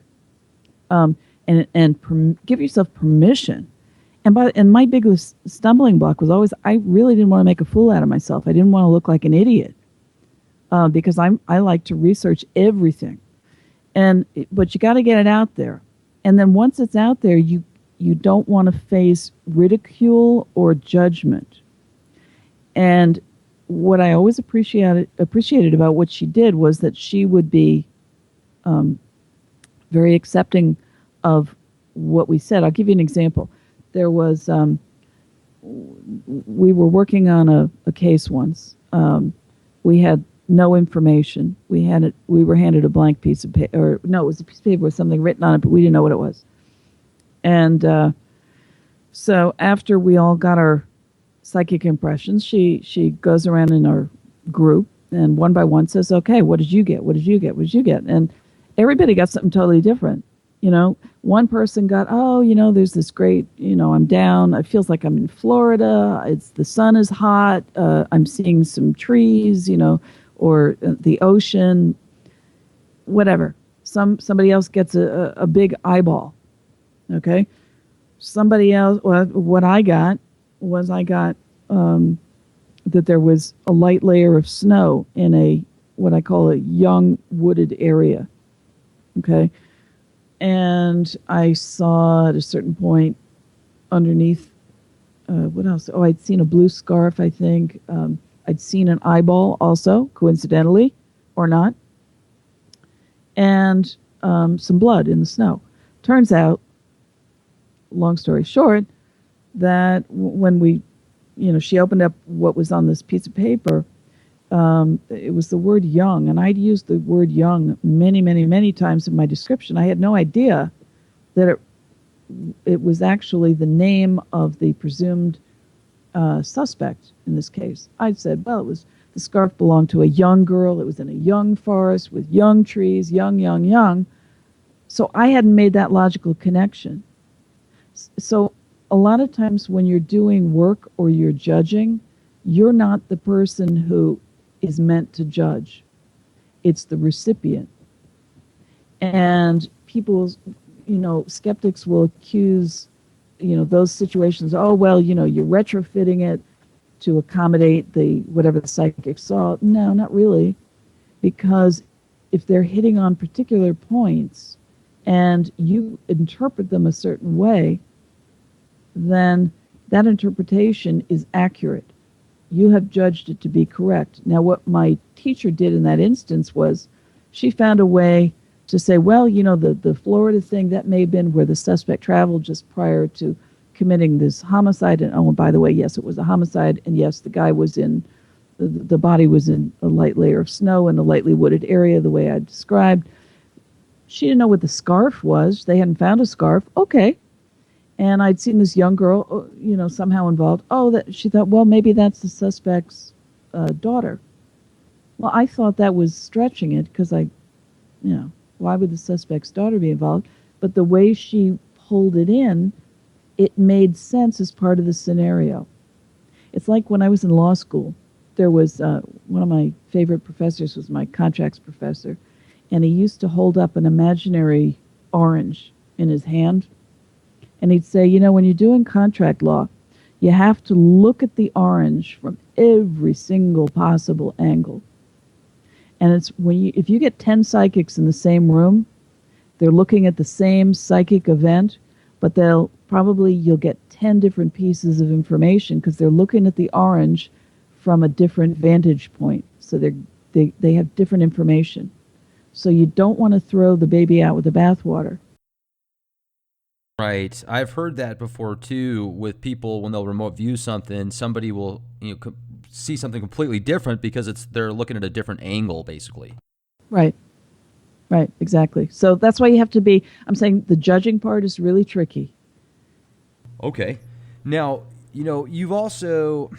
um, and give yourself permission. And my biggest stumbling block was always I really didn't want to make a fool out of myself. I didn't want to look like an idiot because I like to research everything, but you got to get it out there, and then once it's out there, you don't want to face ridicule or judgment. And what I always appreciated about what she did was that she would be very accepting of what we said. I'll give you an example. There was we were working on a case once. We had no information. We were handed a blank piece of paper, or no, it was a piece of paper with something written on it, but we didn't know what it was. And so after we all got our psychic impressions, she goes around in our group and one by one says, "Okay, what did you get? What did you get? What did you get?" And everybody got something totally different. One person got, there's this great, I'm down. It feels like I'm in Florida. The sun is hot. I'm seeing some trees, or the ocean, whatever. Somebody else gets a big eyeball. Okay. Somebody else, well, what I got was that there was a light layer of snow in what I call a young wooded area. Okay. And I saw at a certain point underneath, what else? Oh, I'd seen a blue scarf, I think. I'd seen an eyeball also, coincidentally, or not. And some blood in the snow. Turns out, long story short, that when she opened up what was on this piece of paper, it was the word young, and I'd used the word young many, many, many times in my description. I had no idea that it was actually the name of the presumed suspect in this case. I'd said, well, the scarf belonged to a young girl. It was in a young forest with young trees, young, young, young. So I hadn't made that logical connection. So a lot of times when you're doing work or you're judging, you're not the person who is meant to judge. It's the recipient. And people, skeptics will accuse, those situations, oh, well, you're retrofitting it to accommodate whatever the psychic saw. No, not really. Because if they're hitting on particular points and you interpret them a certain way, then that interpretation is accurate. You have judged it to be correct. Now, what my teacher did in that instance was she found a way to say, well, the Florida thing, that may have been where the suspect traveled just prior to committing this homicide. And oh, by the way, yes, it was a homicide. And yes, the guy was the body was in a light layer of snow in a lightly wooded area, the way I described. She didn't know what the scarf was. They hadn't found a scarf. Okay. And I'd seen this young girl, somehow involved. She thought, well, maybe that's the suspect's daughter. Well, I thought that was stretching it because why would the suspect's daughter be involved? But the way she pulled it in, it made sense as part of the scenario. It's like when I was in law school, there was one of my favorite professors was my contracts professor, and he used to hold up an imaginary orange in his hand. And he'd say, when you're doing contract law, you have to look at the orange from every single possible angle. And it's if you get 10 psychics in the same room, they're looking at the same psychic event, but you'll get 10 different pieces of information because they're looking at the orange from a different vantage point. So they have different information. So you don't want to throw the baby out with the bathwater. Right. I've heard that before too with people when they'll remote view something, somebody will see something completely different because they're looking at a different angle basically. Right. Right, exactly. So that's why you have to I'm saying the judging part is really tricky. Okay. Now, you've also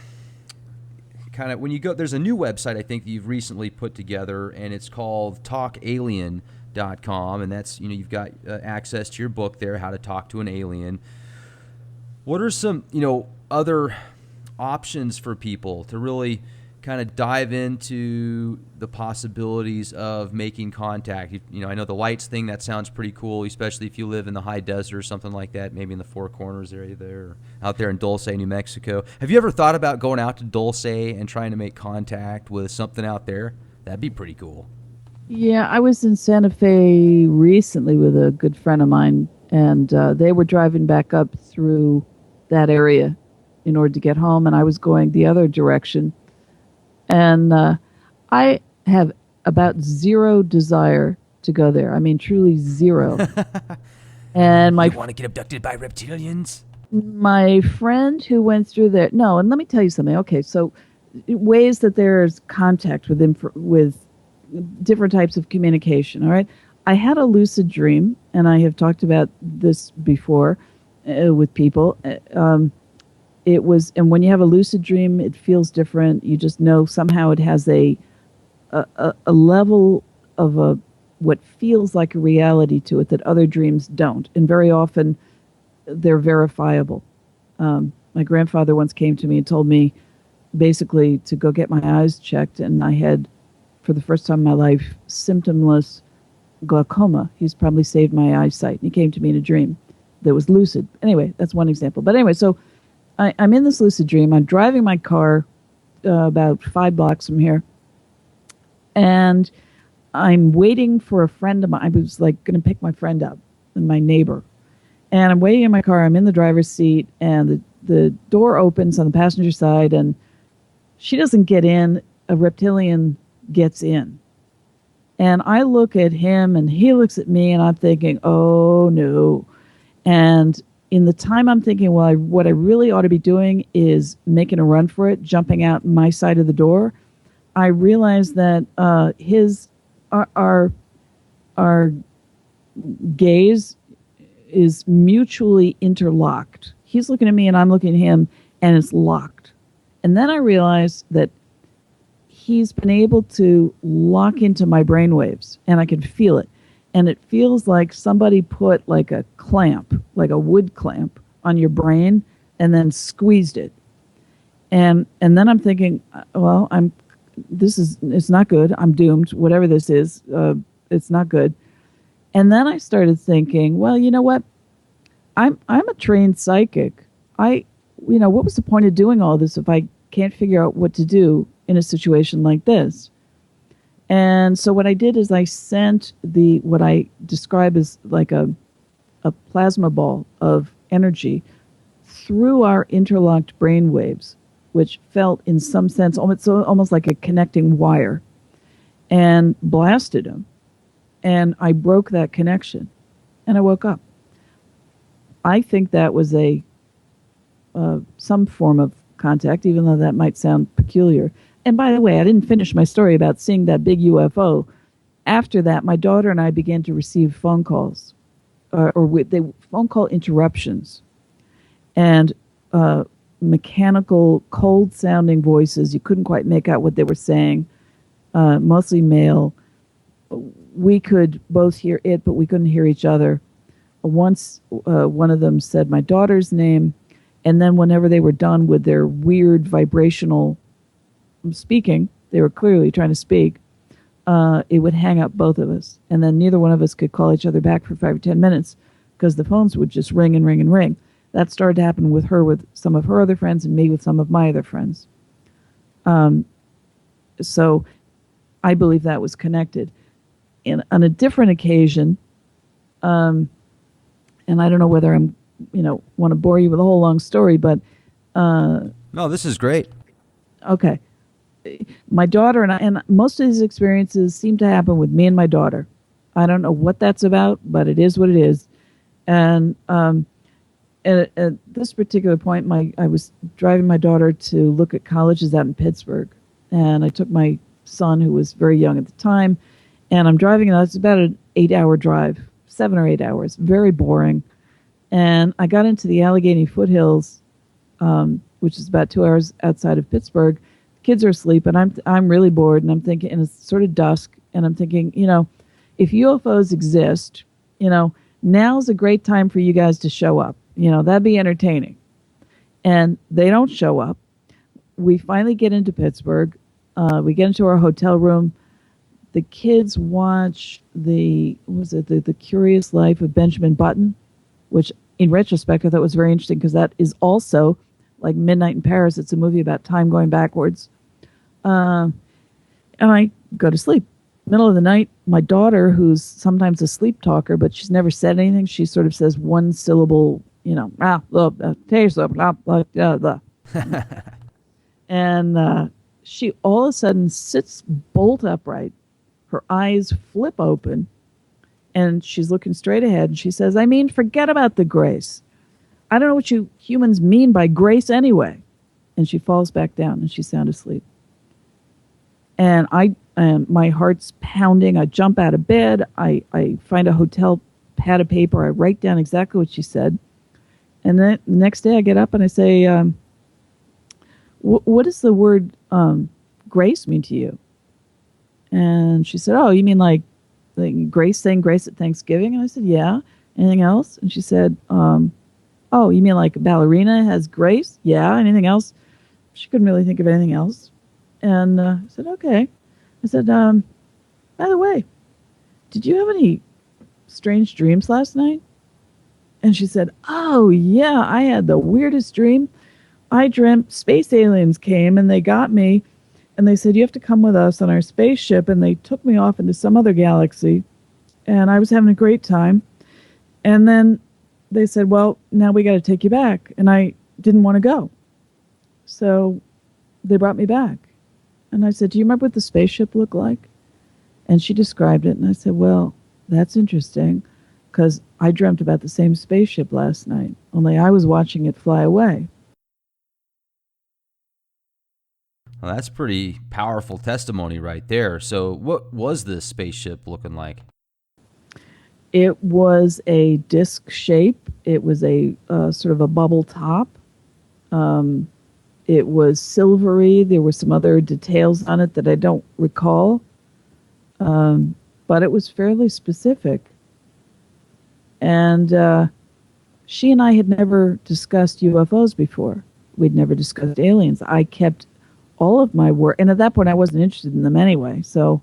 kind of, when you go, there's a new website I think that you've recently put together, and it's called talkalien.com, and that's, you've got access to your book there, How to Talk to an Alien. What are some, other options for people to really kind of dive into the possibilities of making contact? I know the lights thing, that sounds pretty cool, especially if you live in the high desert or something like that, maybe in the Four Corners area there, or out there in Dulce, New Mexico. Have you ever thought about going out to Dulce and trying to make contact with something out there? That'd be pretty cool. Yeah, I was in Santa Fe recently with a good friend of mine, and they were driving back up through that area in order to get home, and I was going the other direction. And I have about zero desire to go there. I mean, truly zero. And You want to get abducted by reptilians? my friend who went through there, no, and let me tell you something. Okay, so ways that there's contact with different types of communication. All right, I had a lucid dream, and I have talked about this before with people. It was, and when you have a lucid dream, it feels different. You just know somehow it has a level of what feels like a reality to it that other dreams don't, and very often they're verifiable. My grandfather once came to me and told me basically to go get my eyes checked, and I had, for the first time in my life, symptomless glaucoma. He's probably saved my eyesight. And he came to me in a dream that was lucid. Anyway, that's one example. But anyway, so I'm in this lucid dream. I'm driving my car about 5 blocks from here, and I'm waiting for a friend of mine. I was like going to pick my friend up, and my neighbor. And I'm waiting in my car. I'm in the driver's seat, and the door opens on the passenger side, and she doesn't get in. A reptilian gets in. And I look at him, and he looks at me, and I'm thinking, oh, no. And in the time I'm thinking, well, what I really ought to be doing is making a run for it, jumping out my side of the door, I realize that our gaze is mutually interlocked. He's looking at me and I'm looking at him, and it's locked. And then I realized that he's been able to lock into my brainwaves, and I can feel it. And it feels like somebody put like a clamp, like a wood clamp, on your brain and then squeezed it. And then I'm thinking, well, it's not good. I'm doomed. Whatever this is, it's not good. And then I started thinking, well, you know what? I'm a trained psychic. What was the point of doing all this if I can't figure out what to do in a situation like this? And so what I did is I sent what I describe as like a plasma ball of energy through our interlocked brain waves, which felt in some sense almost like a connecting wire, and blasted him. And I broke that connection, and I woke up. I think that was some form of contact, even though that might sound peculiar. And by the way, I didn't finish my story about seeing that big UFO. After that, my daughter and I began to receive phone calls, phone call interruptions, and mechanical, cold-sounding voices. You couldn't quite make out what they were saying. Mostly male. We could both hear it, but we couldn't hear each other. Once, one of them said my daughter's name, and then whenever they were done with their weird vibrational speaking, they were clearly trying to speak, it would hang up both of us. And then neither one of us could call each other back for 5 or 10 minutes because the phones would just ring and ring and ring. That started to happen with her, with some of her other friends, and me with some of my other friends. So I believe that was connected. On a different occasion, and I don't know whether I'm, want to bore you with a whole long story, but... No, this is great. Okay. My daughter and most of these experiences seem to happen with me and my daughter. I don't know what that's about, but it is what it is. And at this particular point, I was driving my daughter to look at colleges out in Pittsburgh, and I took my son, who was very young at the time, and I'm driving, and it's about an 8-hour drive, 7 or 8 hours, very boring. And I got into the Allegheny foothills, which is about 2 hours outside of Pittsburgh. Kids are asleep, and I'm really bored, and I'm thinking, and it's sort of dusk, and I'm thinking, if UFOs exist, now's a great time for you guys to show up. That'd be entertaining. And they don't show up. We finally get into Pittsburgh. We get into our hotel room. The kids watch the Curious Life of Benjamin Button, which in retrospect I thought was very interesting because that is also like Midnight in Paris. It's a movie about time going backwards. And I go to sleep. Middle of the night, my daughter, who's sometimes a sleep talker, but she's never said anything, she sort of says one syllable, taste of blah, blah, blah, blah. And she all of a sudden sits bolt upright. Her eyes flip open, and she's looking straight ahead, and she says, I mean, forget about the grace. I don't know what you humans mean by grace anyway. And she falls back down, and she's sound asleep. And my heart's pounding. I jump out of bed. I find a hotel pad of paper. I write down exactly what she said. And then the next day I get up and I say, what does the word grace mean to you? And she said, oh, you mean like grace, saying grace at Thanksgiving? And I said, yeah. Anything else? And she said, oh, you mean like a ballerina has grace? Yeah. Anything else? She couldn't really think of anything else. And I said, okay. I said, by the way, did you have any strange dreams last night? And she said, oh, yeah, I had the weirdest dream. I dreamt space aliens came and they got me. And they said, you have to come with us on our spaceship. And they took me off into some other galaxy. And I was having a great time. And then they said, well, now we got to take you back. And I didn't want to go. So they brought me back. And I said, do you remember what the spaceship looked like? And she described it. And I said, well, that's interesting because I dreamt about the same spaceship last night, only I was watching it fly away. Well, that's pretty powerful testimony right there. So what was this spaceship looking like? It was a disc shape. It was a sort of a bubble top. It was silvery. There were some other details on it that I don't recall. But it was fairly specific. And she and I had never discussed UFOs before. We'd never discussed aliens. I kept all of my work, and at that point I wasn't interested in them anyway. So,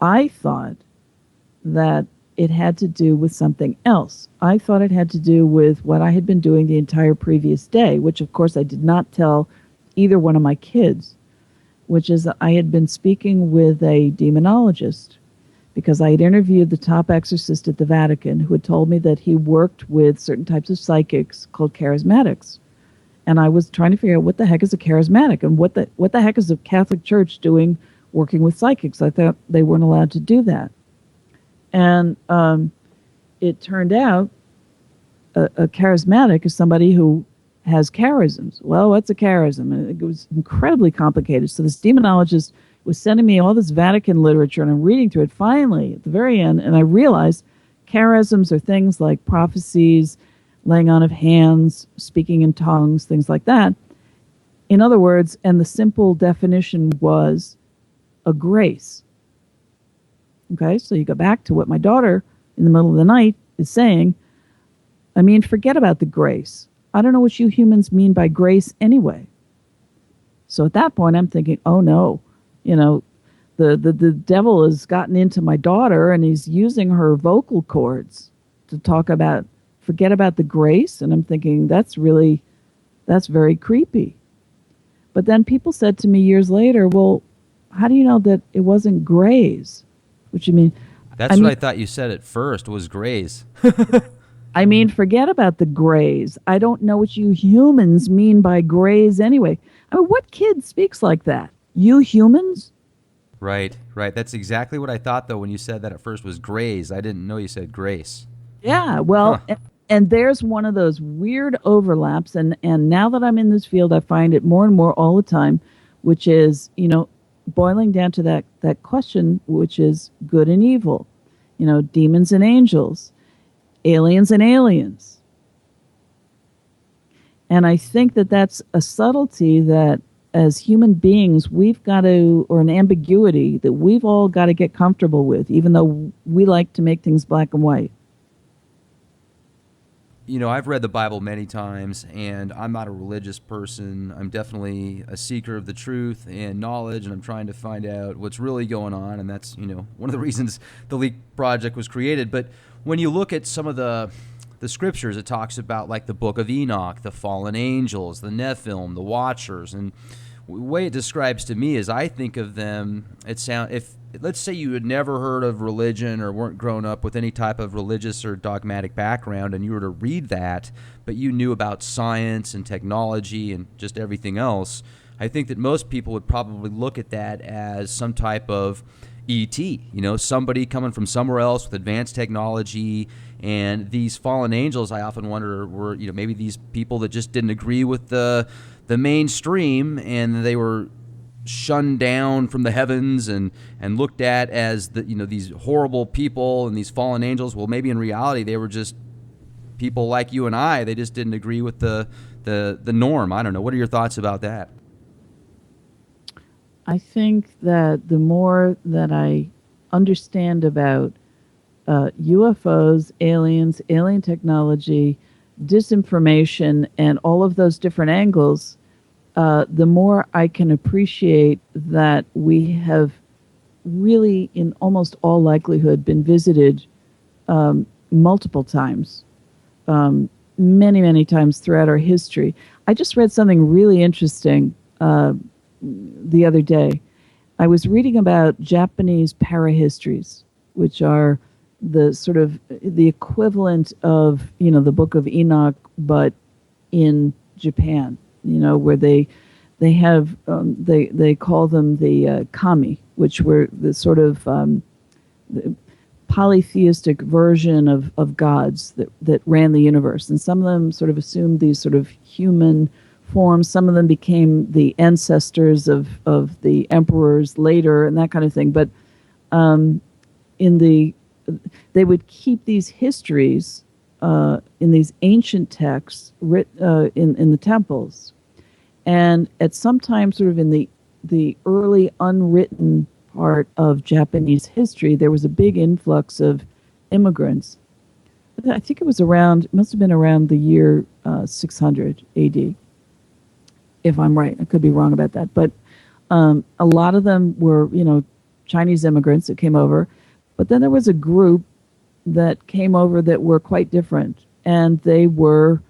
I thought that it had to do with something else. I thought it had to do with what I had been doing the entire previous day, which of course I did not tell either one of my kids, which is I had been speaking with a demonologist because I had interviewed the top exorcist at the Vatican who had told me that he worked with certain types of psychics called charismatics. And I was trying to figure out what the heck is a charismatic and what the heck is the Catholic Church doing working with psychics. I thought they weren't allowed to do that. And it turned out a charismatic is somebody who has charisms. Well, what's a charism? And it was incredibly complicated. So this demonologist was sending me all this Vatican literature, and I'm reading through it finally at the very end, and I realized charisms are things like prophecies, laying on of hands, speaking in tongues, things like that. In other words, and the simple definition was a grace. Okay, so you go back to what my daughter in the middle of the night is saying. I mean, forget about the grace. I don't know what you humans mean by grace anyway. So at that point, I'm thinking, oh no, the devil has gotten into my daughter and he's using her vocal cords to talk about, forget about the grace. And I'm thinking, that's very creepy. But then people said to me years later, well, how do you know that it wasn't grays? Which you mean? That's what I thought you said at first was grays. I mean, forget about the grays. I don't know what you humans mean by grays anyway. I mean, what kid speaks like that? You humans? Right. That's exactly what I thought, though, when you said that at first was grays. I didn't know you said grace. Yeah, well, and there's one of those weird overlaps. And now that I'm in this field, I find it more and more all the time, which is, boiling down to that question, which is good and evil, demons and angels, aliens and aliens. And I think that that's a subtlety that as human beings, we've got to, or an ambiguity that we've all got to get comfortable with, even though we like to make things black and white. I've read the Bible many times, and I'm not a religious person. I'm definitely a seeker of the truth and knowledge, and I'm trying to find out what's really going on, and that's, one of the reasons the Leak Project was created. But when you look at some of the scriptures, it talks about like the book of Enoch, the fallen angels, the Nephilim, the Watchers, and the way it describes to me is I think of them, if let's say you had never heard of religion or weren't grown up with any type of religious or dogmatic background, and you were to read that, but you knew about science and technology and just everything else, I think that most people would probably look at that as some type of ET, somebody coming from somewhere else with advanced technology. And these fallen angels, I often wonder, were maybe these people that just didn't agree with the mainstream, and they were shunned down from the heavens and looked at as these horrible people and these fallen angels. Well, maybe in reality they were just people like you and I. They just didn't agree with the norm. I don't know. What are your thoughts about that? I think that the more that I understand about UFOs, aliens, alien technology, disinformation, and all of those different angles, the more I can appreciate that we have really, in almost all likelihood, been visited multiple times, many, many times throughout our history. I just read something really interesting the other day. I was reading about Japanese parahistories, which are the sort of the equivalent of the Book of Enoch, but in Japan. Where they have they call them the kami, which were the sort of the polytheistic version of gods that ran the universe, and some of them sort of assumed these sort of human forms. Some of them became the ancestors of the emperors later, and that kind of thing. But they would keep these histories in these ancient texts in the temples. And at some time, sort of in the early unwritten part of Japanese history, there was a big influx of immigrants. I think it must have been around the year 600 AD, if I'm right. I could be wrong about that. But a lot of them were, Chinese immigrants that came over. But then there was a group that came over that were quite different, and they were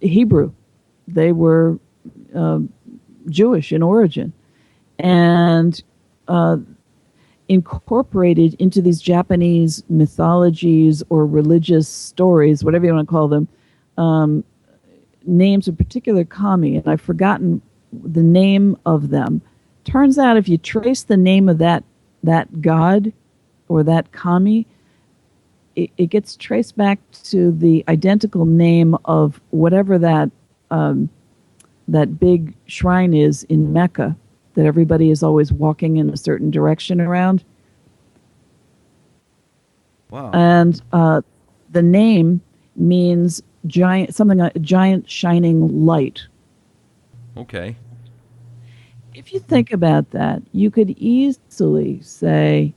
Hebrew. They were Jewish in origin, and incorporated into these Japanese mythologies or religious stories, whatever you want to call them, names of particular kami, and I've forgotten the name of them. Turns out if you trace the name of that god or that kami, it gets traced back to the identical name of whatever that big shrine is in Mecca that everybody is always walking in a certain direction around. Wow. And the name means giant, something like a giant shining light. Okay. If you think about that, you could easily say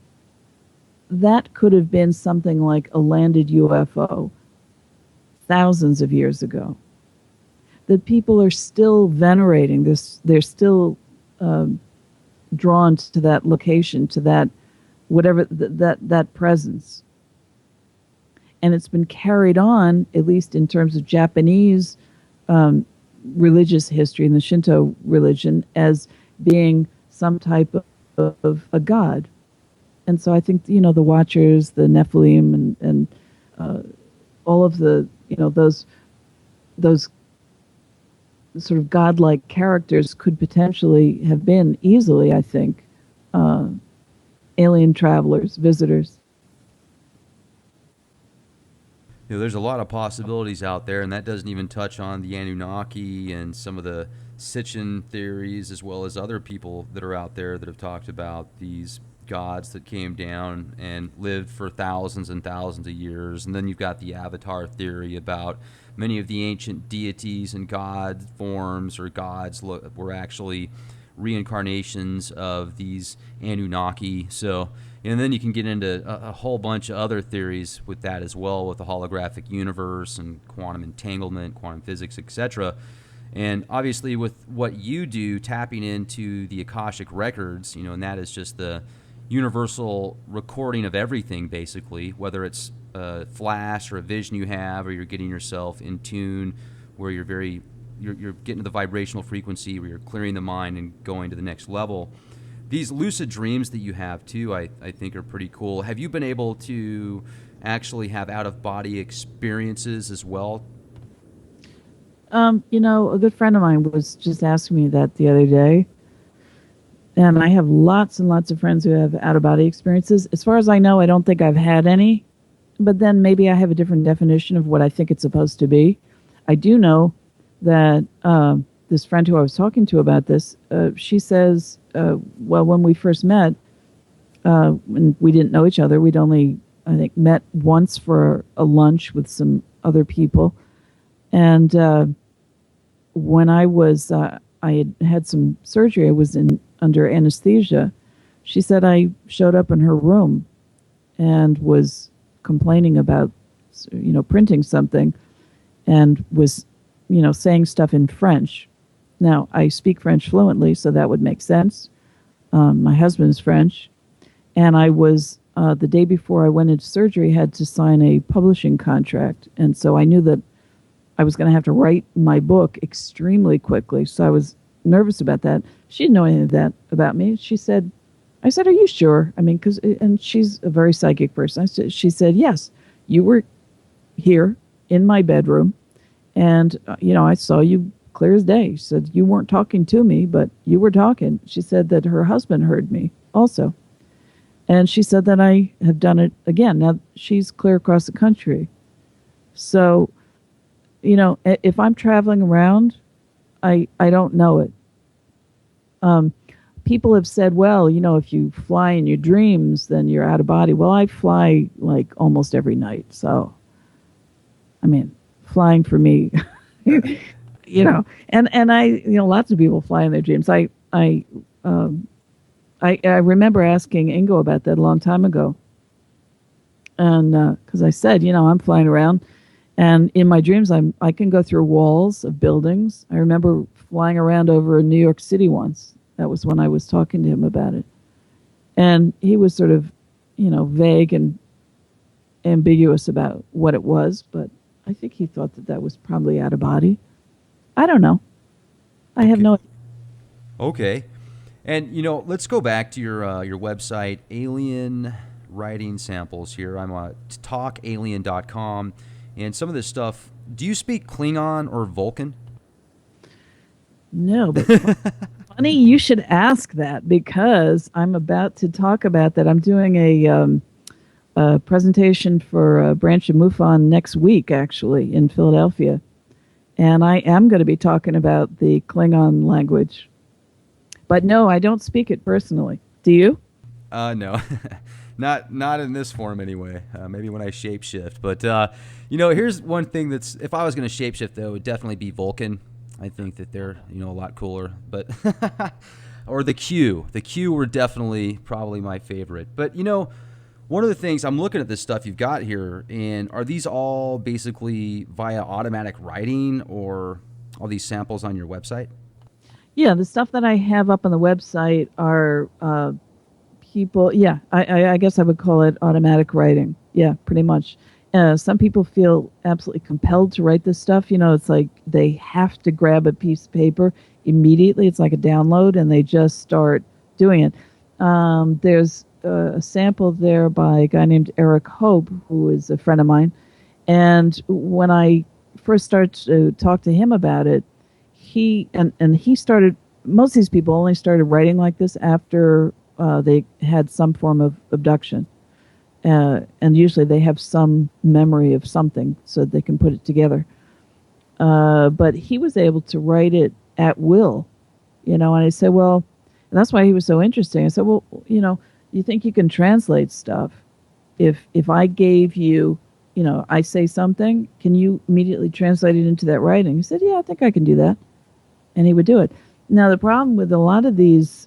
that could have been something like a landed UFO thousands of years ago. That people are still venerating this, they're still drawn to that location, to that whatever that presence. And it's been carried on, at least in terms of Japanese religious history and the Shinto religion, as being some type of a god. And so I think, the Watchers, the Nephilim, and all of the, those sort of godlike characters could potentially have been easily, I think, alien travelers, visitors. There's a lot of possibilities out there, and that doesn't even touch on the Anunnaki and some of the Sitchin theories, as well as other people that are out there that have talked about these gods that came down and lived for thousands and thousands of years. And then you've got the Avatar theory about many of the ancient deities and god forms or gods were actually reincarnations of these Anunnaki. So And then you can get into a whole bunch of other theories with that as well, with the holographic universe and quantum entanglement, quantum physics, etc. And obviously, with what you do, tapping into the Akashic records, and that is just the universal recording of everything, basically, whether it's a flash or a vision you have, or you're getting yourself in tune, where you're getting to the vibrational frequency, where you're clearing the mind and going to the next level. These lucid dreams that you have too, I think are pretty cool. Have you been able to actually have out-of-body experiences as well? A good friend of mine was just asking me that the other day. And I have lots and lots of friends who have out-of-body experiences. As far as I know, I don't think I've had any. But then maybe I have a different definition of what I think it's supposed to be. I do know that this friend who I was talking to about this, she says, well, when we first met, when we didn't know each other, we'd only, I think, met once for a lunch with some other people. And when I had some surgery, I was under anesthesia. She said I showed up in her room and was complaining about, printing something, and was, saying stuff in French. Now, I speak French fluently, so that would make sense. My husband's French. And I was, the day before I went into surgery, had to sign a publishing contract. And so I knew that I was going to have to write my book extremely quickly. So I was nervous about that. She didn't know anything of that about me. I said, are you sure? I mean, and she's a very psychic person. She said, yes, you were here in my bedroom. And, I saw you clear as day. She said, you weren't talking to me, but you were talking. She said that her husband heard me also. And she said that I have done it again. Now, she's clear across the country. So, if I'm traveling around, I don't know it. People have said, well, if you fly in your dreams, then you're out of body. Well, I fly like almost every night. So, I mean, flying for me, and I, lots of people fly in their dreams. I remember asking Ingo about that a long time ago. And, cause I said, I'm flying around, and in my dreams, I can go through walls of buildings. I remember flying around over New York City once. That was when I was talking to him about it. And he was sort of, vague and ambiguous about what it was, but I think he thought that was probably out of body. I don't know. I have no idea. Okay. And, let's go back to your website, Alien Writing Samples here. I'm at talkalien.com. And some of this stuff, do you speak Klingon or Vulcan? No, but funny you should ask that, because I'm about to talk about that. I'm doing a presentation for a branch of MUFON next week, actually, in Philadelphia. And I am going to be talking about the Klingon language. But no, I don't speak it personally. Do you? No. Not in this form anyway. Maybe when I shapeshift. But, here's one thing that's, if I was going to shapeshift, though, it would definitely be Vulcan. I think that they're, a lot cooler. But or the Q. The Q were definitely probably my favorite. But, one of the things, I'm looking at this stuff you've got here, and are these all basically via automatic writing, or all these samples on your website? Yeah, the stuff that I have up on the website are people, yeah, I guess I would call it automatic writing. Yeah, pretty much. Some people feel absolutely compelled to write this stuff. It's like they have to grab a piece of paper immediately. It's like a download, and they just start doing it. There's a sample there by a guy named Eric Hope, who is a friend of mine. And when I first started to talk to him about it, he started, most of these people only started writing like this after they had some form of abduction. And usually they have some memory of something so they can put it together. But he was able to write it at will, and I said, well, and that's why he was so interesting. I said, well, you think you can translate stuff? If I gave you, I say something, can you immediately translate it into that writing? He said, yeah, I think I can do that. And he would do it. Now, the problem with a lot of these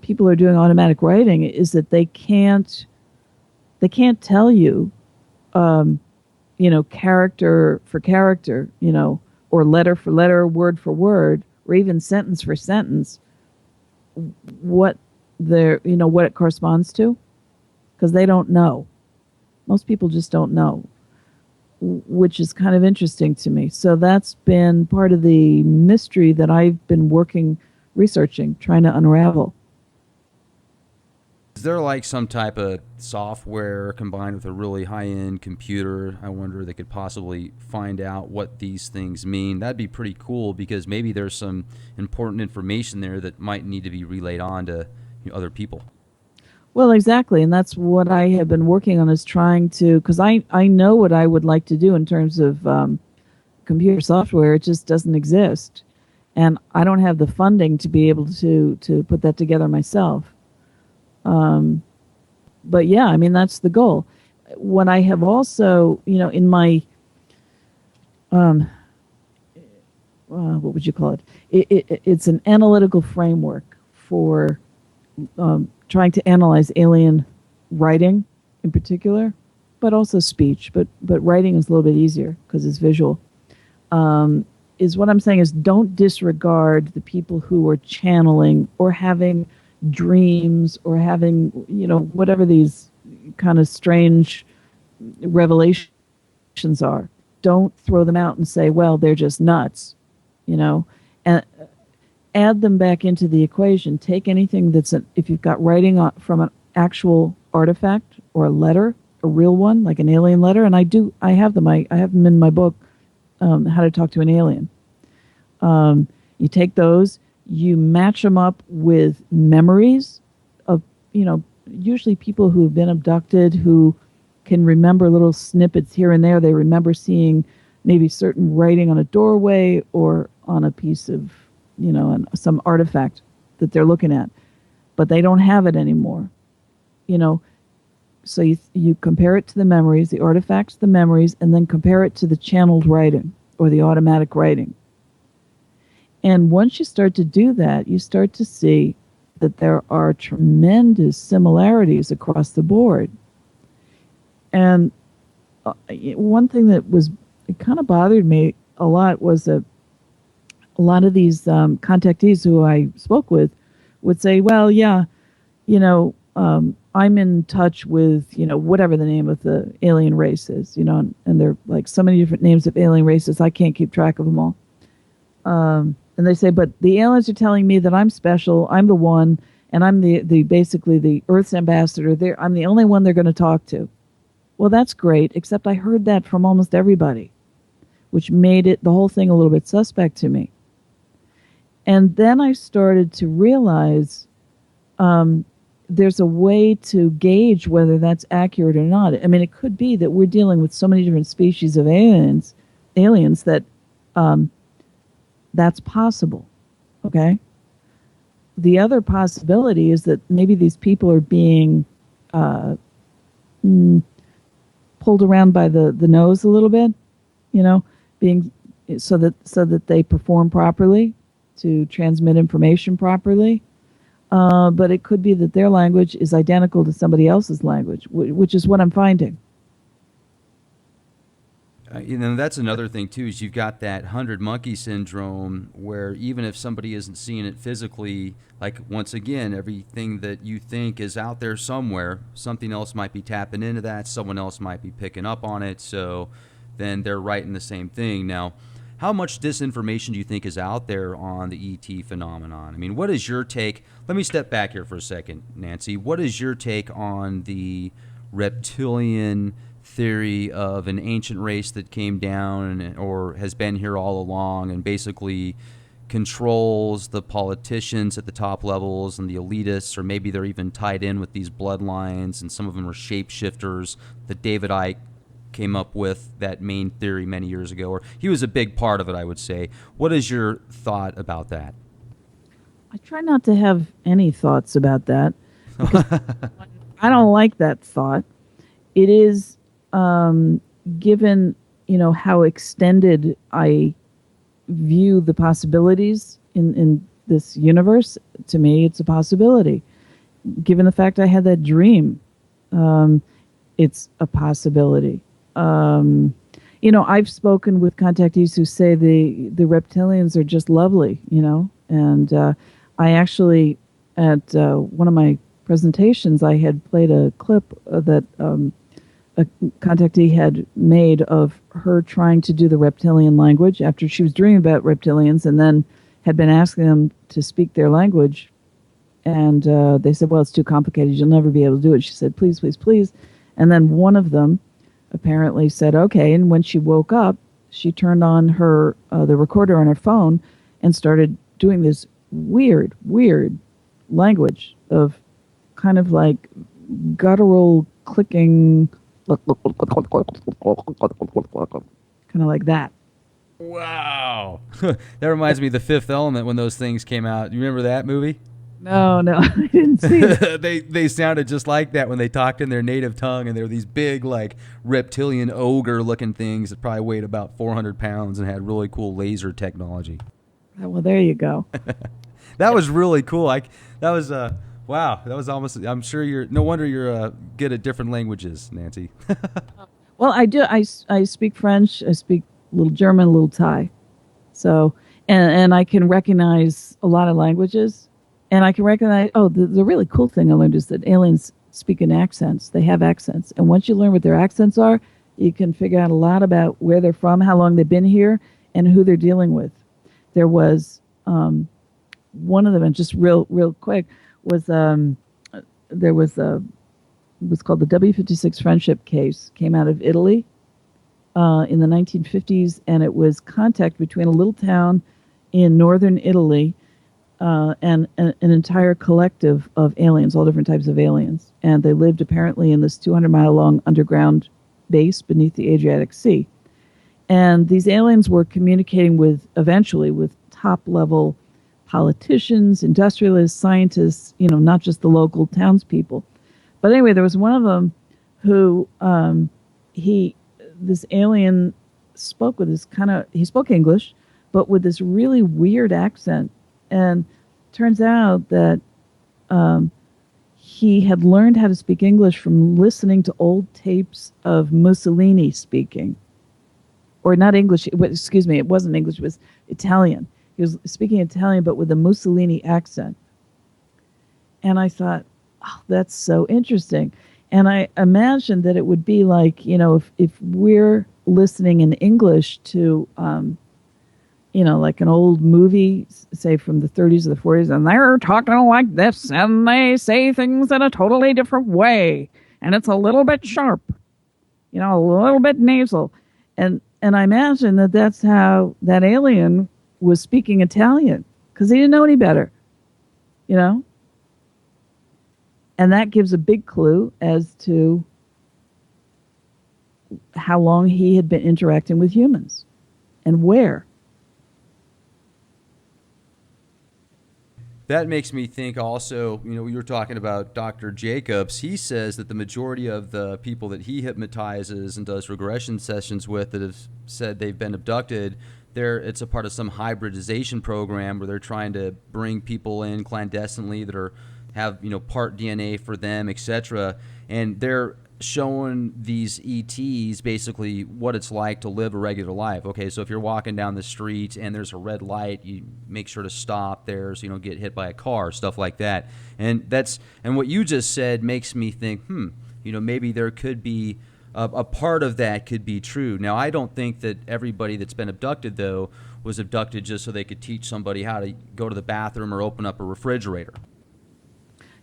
people who are doing automatic writing is that they can't tell you, character for character, or letter for letter, word for word, or even sentence for sentence, what what it corresponds to, because they don't know. Most people just don't know, which is kind of interesting to me. So that's been part of the mystery that I've been researching, trying to unravel. Is there like some type of software combined with a really high-end computer, I wonder, that could possibly find out what these things mean? That'd be pretty cool because maybe there's some important information there that might need to be relayed on to other people. Well, exactly, and that's what I have been working on, is trying to, because I know what I would like to do in terms of computer software. It just doesn't exist, and I don't have the funding to be able to put that together myself. Um, but yeah, I mean, that's the goal. What I have also, in my um, what would you call it? It's an analytical framework for trying to analyze alien writing in particular, but also speech. But writing is a little bit easier because it's visual. Is what I'm saying is, don't disregard the people who are channeling or having dreams or having, whatever these kind of strange revelations are. Don't throw them out and say, well, they're just nuts, and add them back into the equation. Take anything if you've got writing from an actual artifact or a letter, a real one, like an alien letter, and I have them. I have them in my book, How to Talk to an Alien. You take those, you match them up with memories of, usually people who have been abducted, who can remember little snippets here and there. They remember seeing maybe certain writing on a doorway or on a piece of, some artifact that they're looking at, but they don't have it anymore. You know, so you compare it to the memories, the artifacts, the memories, and then compare it to the channeled writing or the automatic writing. And once you start to do that, you start to see that there are tremendous similarities across the board. And one thing that it kind of bothered me a lot was that a lot of these contactees who I spoke with would say, well, yeah, I'm in touch with, whatever the name of the alien race is, and there are like so many different names of alien races, I can't keep track of them all. And they say, but the aliens are telling me that I'm special, I'm the one, and I'm the basically the Earth's ambassador. I'm the only one they're going to talk to. Well, that's great, except I heard that from almost everybody, which made the whole thing a little bit suspect to me. And then I started to realize there's a way to gauge whether that's accurate or not. I mean, it could be that we're dealing with so many different species of aliens that that's possible. Okay? The other possibility is that maybe these people are being pulled around by the nose a little bit, being so that they perform properly, to transmit information properly. But it could be that their language is identical to somebody else's language, which is what I'm finding. That's another thing too, is you've got that 100 monkey syndrome, where even if somebody isn't seeing it physically, like, once again, everything that you think is out there somewhere, something else might be tapping into that, someone else might be picking up on it, so then they're writing the same thing. Now, how much disinformation do you think is out there on the ET phenomenon? I mean, what is your take? Let me step back here for a second, Nancy. What is your take on the reptilian theory of an ancient race that came down or has been here all along and basically controls the politicians at the top levels and the elitists, or maybe they're even tied in with these bloodlines, and some of them are shapeshifters that David Icke came up with that main theory many years ago, or he was a big part of it, I would say. What is your thought about that? I try not to have any thoughts about that because I don't like that thought. It is, given, how extended I view the possibilities in this universe, to me, it's a possibility. Given the fact I had that dream, it's a possibility. I've spoken with contactees who say the reptilians are just lovely, and I actually, at one of my presentations, I had played a clip that a contactee had made of her trying to do the reptilian language after she was dreaming about reptilians and then had been asking them to speak their language. And they said, well, it's too complicated. You'll never be able to do it. She said, please, please, please. And then one of them apparently said, okay. And when she woke up, she turned on her the recorder on her phone and started doing this weird language of kind of like guttural clicking, kind of like that. Wow. That reminds me of The Fifth Element when those things came out. You remember that movie? No, I didn't see it. They sounded just like that when they talked in their native tongue, and they were these big, like, reptilian ogre-looking things that probably weighed about 400 pounds and had really cool laser technology. Well, there you go. That was really cool. That was wow. That was almost. I'm sure you're. No wonder you're good at different languages, Nancy. Well, I do. I speak French. I speak a little German, a little Thai. So, and I can recognize a lot of languages. And I can recognize, the really cool thing I learned is that aliens speak in accents. They have accents. And once you learn what their accents are, you can figure out a lot about where they're from, how long they've been here, and who they're dealing with. There was one of them, and just real quick, was there was it was called the W56 Friendship Case, came out of Italy in the 1950s, and it was contact between a little town in northern Italy and an entire collective of aliens, all different types of aliens. And they lived apparently in this 200-mile-long underground base beneath the Adriatic Sea. And these aliens were communicating eventually with top-level politicians, industrialists, scientists, not just the local townspeople. But anyway, there was one of them who this alien spoke with he spoke English, but with this really weird accent. And turns out that he had learned how to speak English from listening to old tapes of Mussolini speaking. Or not English, it wasn't English, it was Italian. He was speaking Italian, but with a Mussolini accent. And I thought, oh, that's so interesting. And I imagined that it would be like, if we're listening in English to like an old movie, say from the 30s or the 40s, and they're talking like this, and they say things in a totally different way, and it's a little bit sharp, a little bit nasal. And I imagine that that's how that alien was speaking Italian, because he didn't know any better, And that gives a big clue as to how long he had been interacting with humans and where. That makes me think also, we were talking about Dr. Jacobs. He says that the majority of the people that he hypnotizes and does regression sessions with that have said they've been abducted, it's a part of some hybridization program where they're trying to bring people in clandestinely that have part DNA for them, etc. And they're showing these ETs basically what it's like to live a regular life. Okay, so if you're walking down the street and there's a red light, you make sure to stop there so you don't get hit by a car, stuff like that. And what you just said makes me think, maybe there could be a part of that could be true. Now, I don't think that everybody that's been abducted, though, was abducted just so they could teach somebody how to go to the bathroom or open up a refrigerator.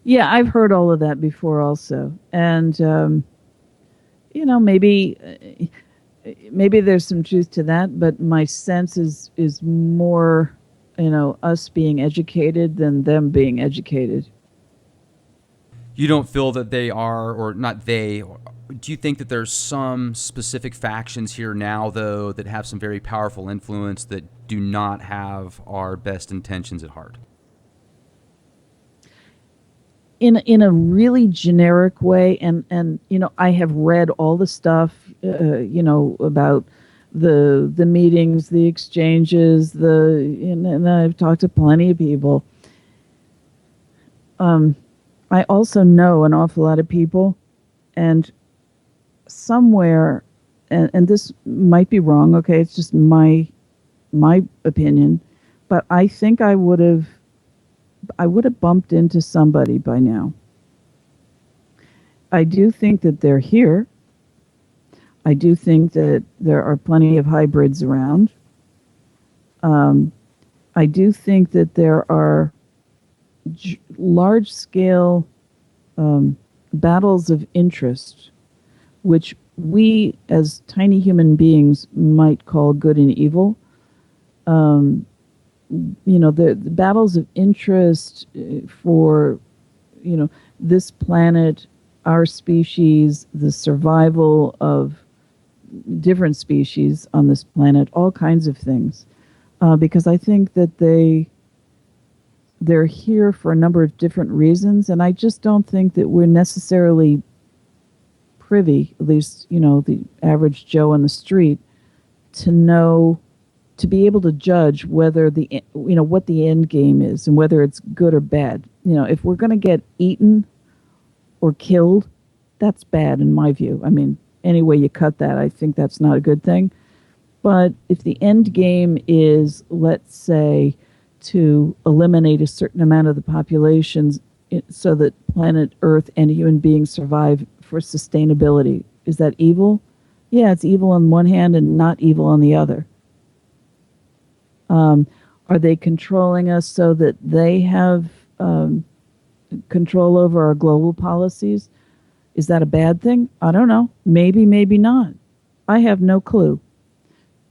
Yeah, I've heard all of that before also. And, maybe there's some truth to that, but my sense is more, us being educated than them being educated. You don't feel that they are, or not they, do you think that there's some specific factions here now, though, that have some very powerful influence that do not have our best intentions at heart? In a really generic way, and I have read all the stuff about the meetings, the exchanges, and I've talked to plenty of people. I also know an awful lot of people, and somewhere, and this might be wrong. Okay, it's just my opinion, but I think I would have bumped into somebody by now. I do think that they're here. I do think that there are plenty of hybrids around. Um, I do think that there are large scale battles of interest, which we as tiny human beings might call good and evil. Um, the battles of interest for, this planet, our species, the survival of different species on this planet, all kinds of things. Because I think that they're here for a number of different reasons, and I just don't think that we're necessarily privy, at least, the average Joe on the street, to know, to be able to judge whether what the end game is and whether it's good or bad. If we're going to get eaten or killed, that's bad in my view. I mean, any way you cut that, I think that's not a good thing. But if the end game is, let's say, to eliminate a certain amount of the populations so that planet Earth and human beings survive for sustainability, is that evil? Yeah, it's evil on one hand and not evil on the other. Are they controlling us so that they have control over our global policies? Is that a bad thing? I don't know. Maybe, maybe not. I have no clue,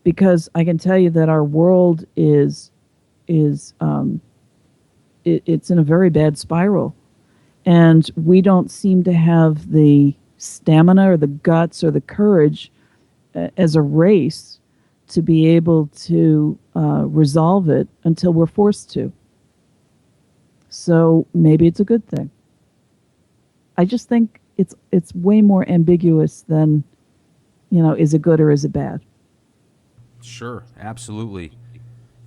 because I can tell you that our world it's in a very bad spiral, and we don't seem to have the stamina or the guts or the courage as a race to be able to resolve it until we're forced to. So maybe it's a good thing. I just think it's way more ambiguous than, is it good or is it bad? Sure, absolutely.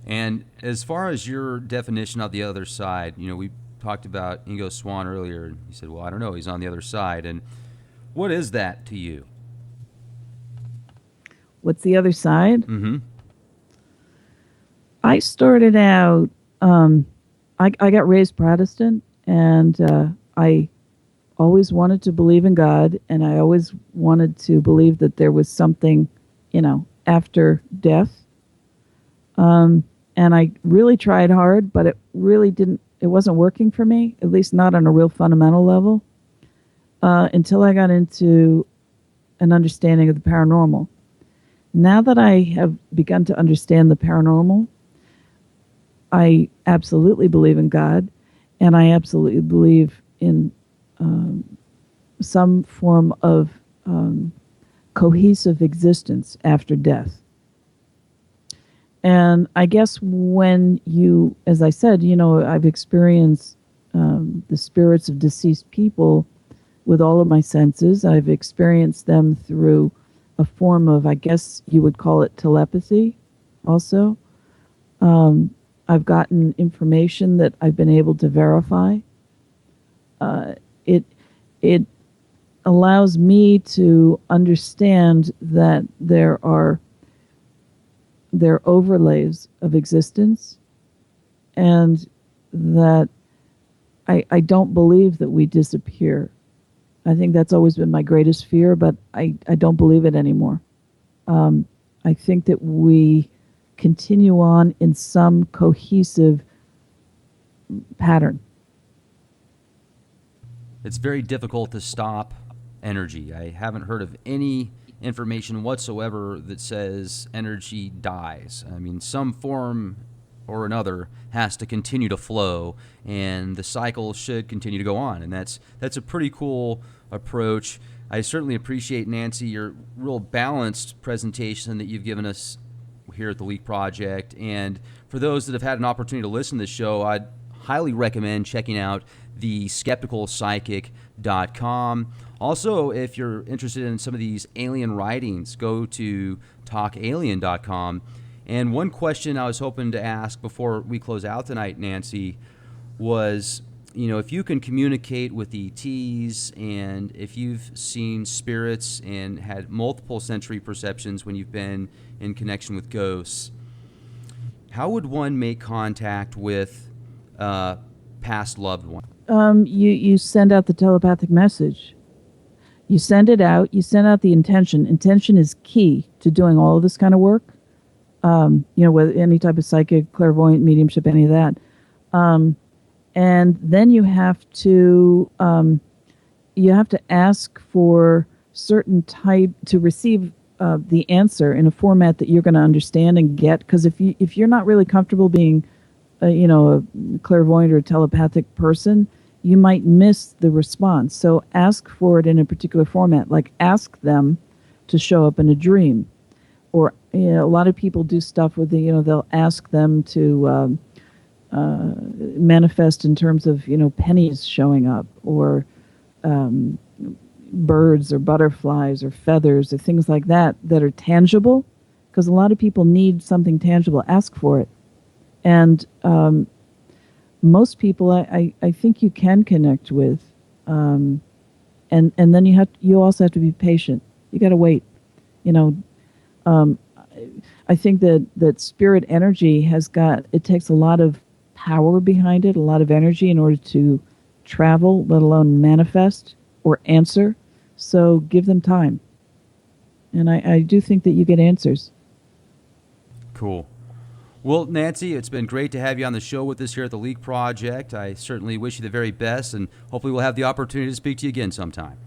And as far as your definition of the other side, we talked about Ingo Swann earlier, and he said, well, I don't know, he's on the other side. And what is that to you? What's the other side? Mm-hmm. I started out, I got raised Protestant, and I always wanted to believe in God, and I always wanted to believe that there was something, after death. And I really tried hard, but it wasn't working for me, at least not on a real fundamental level, until I got into an understanding of the paranormal. Now that I have begun to understand the paranormal, I absolutely believe in God, and I absolutely believe in some form of cohesive existence after death. And I guess when as I said, I've experienced the spirits of deceased people with all of my senses. I've experienced them through a form of, I guess you would call it telepathy also. I've gotten information that I've been able to verify. It allows me to understand that there are overlays of existence, and that I don't believe that we disappear. I think that's always been my greatest fear, but I don't believe it anymore. I think that we continue on in some cohesive pattern. It's very difficult to stop energy. I haven't heard of any information whatsoever that says energy dies. I mean, some form or another has to continue to flow, and the cycle should continue to go on. And that's a pretty cool approach. I certainly appreciate, Nancy, your real balanced presentation that you've given us here at the Leak Project. And for those that have had an opportunity to listen to this show, I'd highly recommend checking out the Skeptical Psychic talkalien.com. Also, if you're interested in some of these alien writings, go to talkalien.com. And one question I was hoping to ask before we close out tonight, Nancy, was, if you can communicate with ETs and if you've seen spirits and had multiple sensory perceptions when you've been in connection with ghosts, how would one make contact with past loved one? You send out the telepathic message. You send it out. You send out the intention. Intention is key to doing all of this kind of work. With any type of psychic, clairvoyant, mediumship, any of that. And then you have to ask for certain type to receive the answer in a format that you're going to understand and get. Because if you're not really comfortable being, a clairvoyant or a telepathic person, you might miss the response. So ask for it in a particular format. Like ask them to show up in a dream, or a lot of people do stuff with they'll ask them to manifest in terms of pennies showing up, or birds or butterflies or feathers or things like that are tangible, because a lot of people need something tangible. Ask for it. And most people I think you can connect with, and then you also have to be patient. You got to wait. I think that spirit energy takes a lot of power behind it, a lot of energy in order to travel, let alone manifest or answer. So give them time. And I do think that you get answers. Cool. Well, Nancy, it's been great to have you on the show with us here at the Leak Project. I certainly wish you the very best, and hopefully we'll have the opportunity to speak to you again sometime.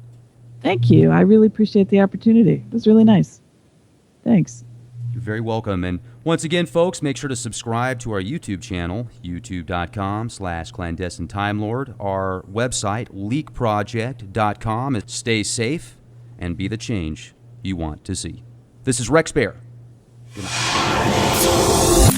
Thank you. I really appreciate the opportunity. It was really nice. Thanks. You're very welcome. And once again, folks, make sure to subscribe to our YouTube channel, youtube.com/clandestine Time Lord. Our website, leakproject.com. Stay safe and be the change you want to see. This is Rex Bear. Good night.